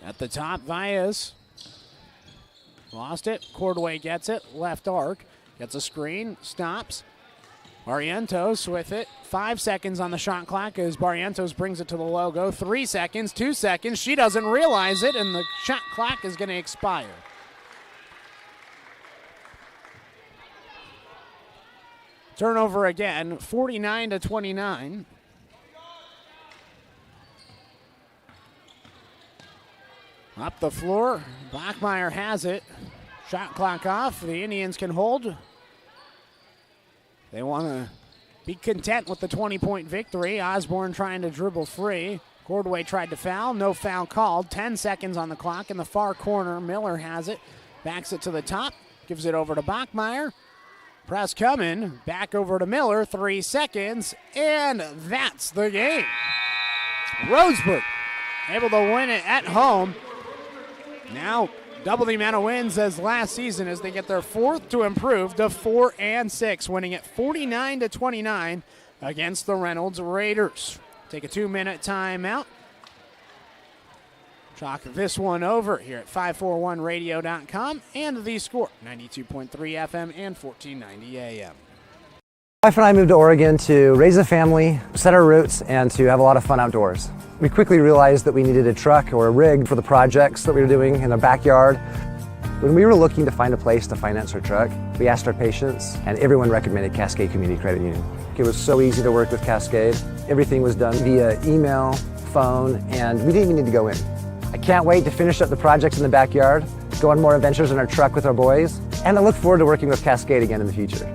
At the top, Valles. Lost it. Cordway gets it. Left arc. Gets a screen. Stops. Barrientos with it. 5 seconds on the shot clock as Barrientos brings it to the logo. 3 seconds. 2 seconds. She doesn't realize it, and the shot clock is going to expire. Turnover again. 49-29. Up the floor, Bachmeyer has it. Shot clock off, the Indians can hold. They want to be content with the 20-point victory. Osborne trying to dribble free. Cordway tried to foul, no foul called. 10 seconds on the clock in the far corner. Miller has it, backs it to the top, gives it over to Bachmeyer. Press coming, back over to Miller, 3 seconds, and that's the game. Roseburg able to win it at home. Now double the amount of wins as last season as they get their fourth to improve to 4-6, winning it 49-29 against the Reynolds Raiders. Take a 2-minute timeout. Chalk this one over here at 541radio.com and The Score, 92.3 FM and 1490 AM. My wife and I moved to Oregon to raise a family, set our roots, and to have a lot of fun outdoors. We quickly realized that we needed a truck or a rig for the projects that we were doing in our backyard. When we were looking to find a place to finance our truck, we asked our patients, and everyone recommended Cascade Community Credit Union. It was so easy to work with Cascade. Everything was done via email, phone, and we didn't even need to go in. I can't wait to finish up the projects in the backyard, go on more adventures in our truck with our boys, and I look forward to working with Cascade again in the future.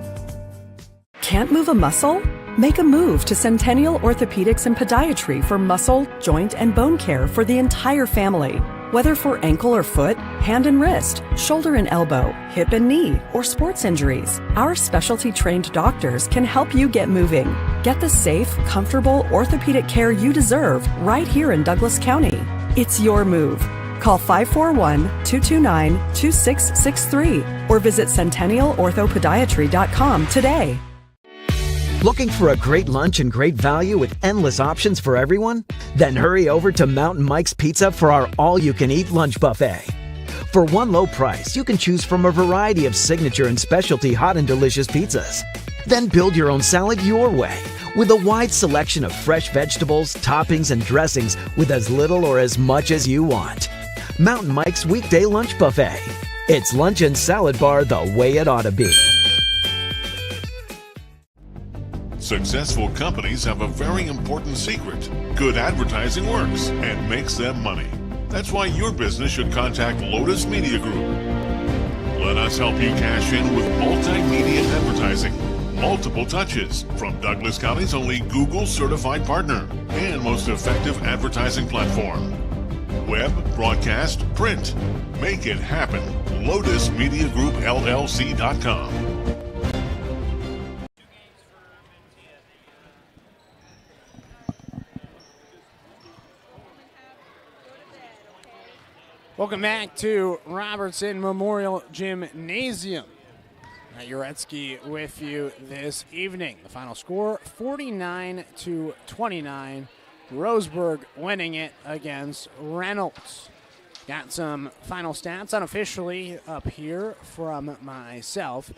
Can't move a muscle? Make a move to Centennial Orthopedics and Podiatry for muscle, joint, and bone care for the entire family. Whether for ankle or foot, hand and wrist, shoulder and elbow, hip and knee, or sports injuries, our specialty trained doctors can help you get moving. Get the safe, comfortable orthopedic care you deserve right here in Douglas County. It's your move. Call 541-229-2663 or visit centennialorthopodiatry.com today. Looking for a great lunch and great value with endless options for everyone? Then hurry over to Mountain Mike's Pizza for our all-you-can-eat lunch buffet. For one low price, you can choose from a variety of signature and specialty hot and delicious pizzas. Then build your own salad your way with a wide selection of fresh vegetables, toppings, and dressings with as little or as much as you want. Mountain Mike's Weekday Lunch Buffet. It's lunch and salad bar the way it ought to be. Successful companies have a very important secret. Good advertising works and makes them money. That's why your business should contact Lotus Media Group. Let us help you cash in with multimedia advertising. Multiple touches from Douglas County's only Google certified partner and most effective advertising platform. Web, broadcast, print. Make it happen. LotusMediaGroupLLC.com. Welcome back to Robertson Memorial Gymnasium. Jarecki with you this evening. The final score, 49-29. Roseburg winning it against Reynolds. Got some final stats unofficially up here from myself.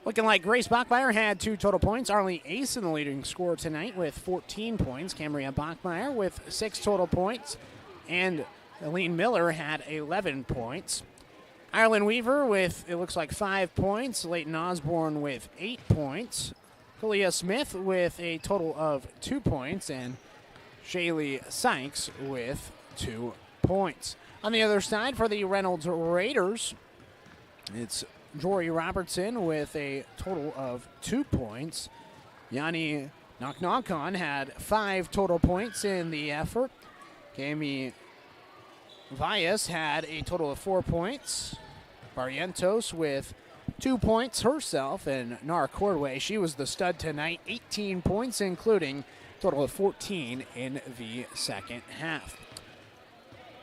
Looking like Grace Bachmeyer had 2 total points. Arlie Ace in the leading score tonight with 14 points. Cambria Bachmeyer with 6 total points. And Aline Miller had 11 points. Ireland Weaver with, it looks like, 5 points. Leighton Osborne with 8 points. Kalia Smith with a total of 2 points. And Shaylee Sykes with 2 points. On the other side for the Reynolds Raiders, it's Jory Robertson with a total of 2 points. Yanni Knock-Knock-On had 5 total points in the effort. Cami Valles had a total of 4 points. Barrientos with 2 points herself. And Nara Cordway, she was the stud tonight. 18 points, including a total of 14 in the second half.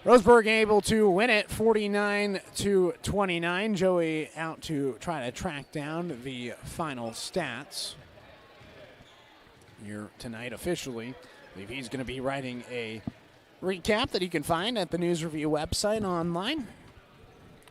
Roseburg able to win it 49-29. Joey out to try to track down the final stats here tonight officially. I believe he's going to be writing a recap that you can find at the News Review website online,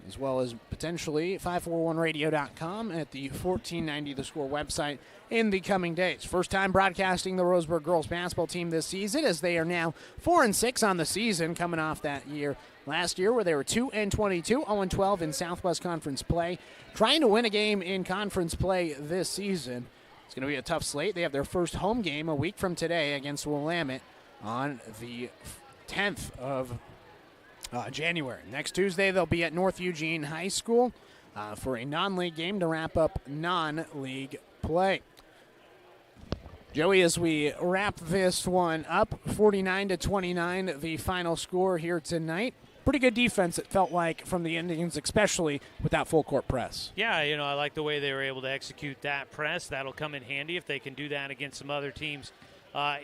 as well as potentially 541radio.com at the 1490 The Score website in the coming days. First time broadcasting the Roseburg girls basketball team this season, as they are now 4-6 on the season, coming off that year last year where they were 2-22, 0-12 in Southwest Conference play. Trying to win a game in conference play this season. It's going to be a tough slate. They have their first home game a week from today against Willamette on the 10th of January. Next Tuesday, they'll be at North Eugene High School for a non-league game to wrap up non-league play. Joey, as we wrap this one up, 49-29, the final score here tonight. Pretty good defense, it felt like, from the Indians, especially with that full court press. Yeah, I like the way they were able to execute that press. That'll come in handy if they can do that against some other teams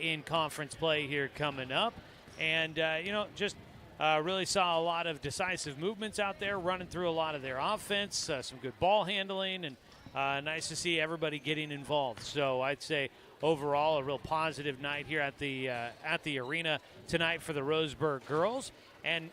in conference play here coming up. And, really saw a lot of decisive movements out there, running through a lot of their offense, some good ball handling, and nice to see everybody getting involved. So I'd say overall a real positive night here at the arena tonight for the Roseburg girls. And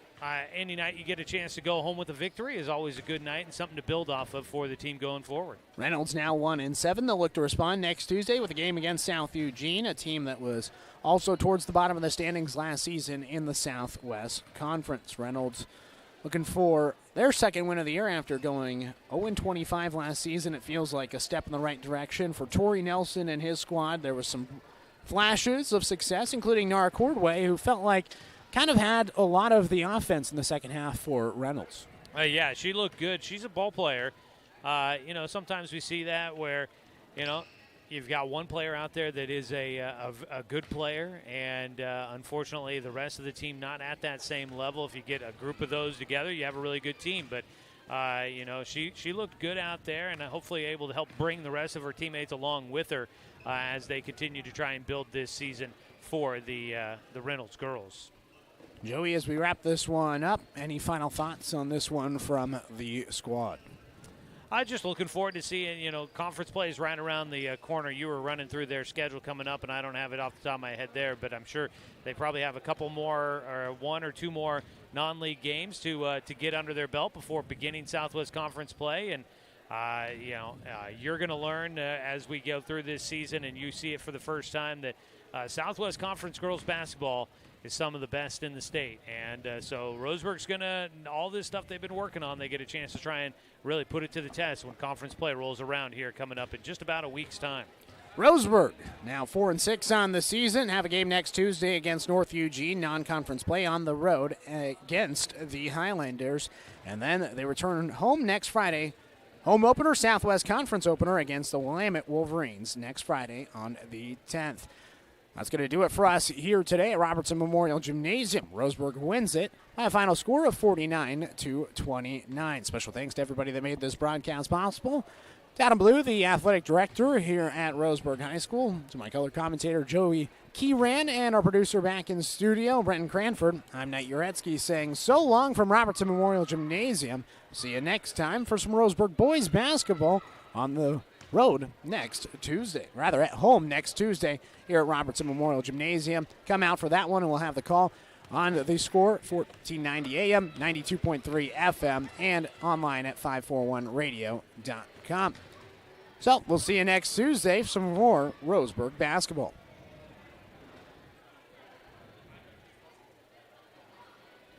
any night you get a chance to go home with a victory is always a good night and something to build off of for the team going forward. Reynolds now 1-7. They'll look to respond next Tuesday with a game against South Eugene, a team that was also towards the bottom of the standings last season in the Southwest Conference. Reynolds looking for their second win of the year after going 0-25 last season. It feels like a step in the right direction for Torrey Nelson and his squad. There was some flashes of success, including Nara Cordway, who felt like kind of had a lot of the offense in the second half for Reynolds. Yeah, she looked good. She's a ball player. Sometimes we see that where, you've got one player out there that is a good player, and unfortunately the rest of the team not at that same level. If you get a group of those together, you have a really good team. But, she looked good out there and hopefully able to help bring the rest of her teammates along with her as they continue to try and build this season for the Reynolds girls. Joey, as we wrap this one up, any final thoughts on this one from the squad? I'm just looking forward to seeing, conference play is right around the corner. You were running through their schedule coming up, and I don't have it off the top of my head there, but I'm sure they probably have a couple more or one or two more non-league games to get under their belt before beginning Southwest Conference play. And, you're going to learn as we go through this season, and you see it for the first time, that Southwest Conference girls basketball is some of the best in the state. And so Roseburg's going to, all this stuff they've been working on, they get a chance to try and really put it to the test when conference play rolls around here coming up in just about a week's time. Roseburg now 4-6 on the season. Have a game next Tuesday against North Eugene. Non-conference play on the road against the Highlanders. And then they return home next Friday. Home opener, Southwest Conference opener against the Willamette Wolverines next Friday on the 10th. That's going to do it for us here today at Robertson Memorial Gymnasium. Roseburg wins it by a final score of 49-29. Special thanks to everybody that made this broadcast possible. To Adam Blue, the athletic director here at Roseburg High School. To my color commentator, Joey Keyran, and our producer back in studio, Brenton Cranford. I'm Nate Jarecki saying so long from Robertson Memorial Gymnasium. See you next time for some Roseburg boys basketball on the road next Tuesday. Rather, at home next Tuesday here at Robertson Memorial Gymnasium. Come out for that one, and we'll have the call on the score, 1490 AM, 92.3 FM, and online at 541radio.com. So we'll see you next Tuesday for some more Roseburg basketball.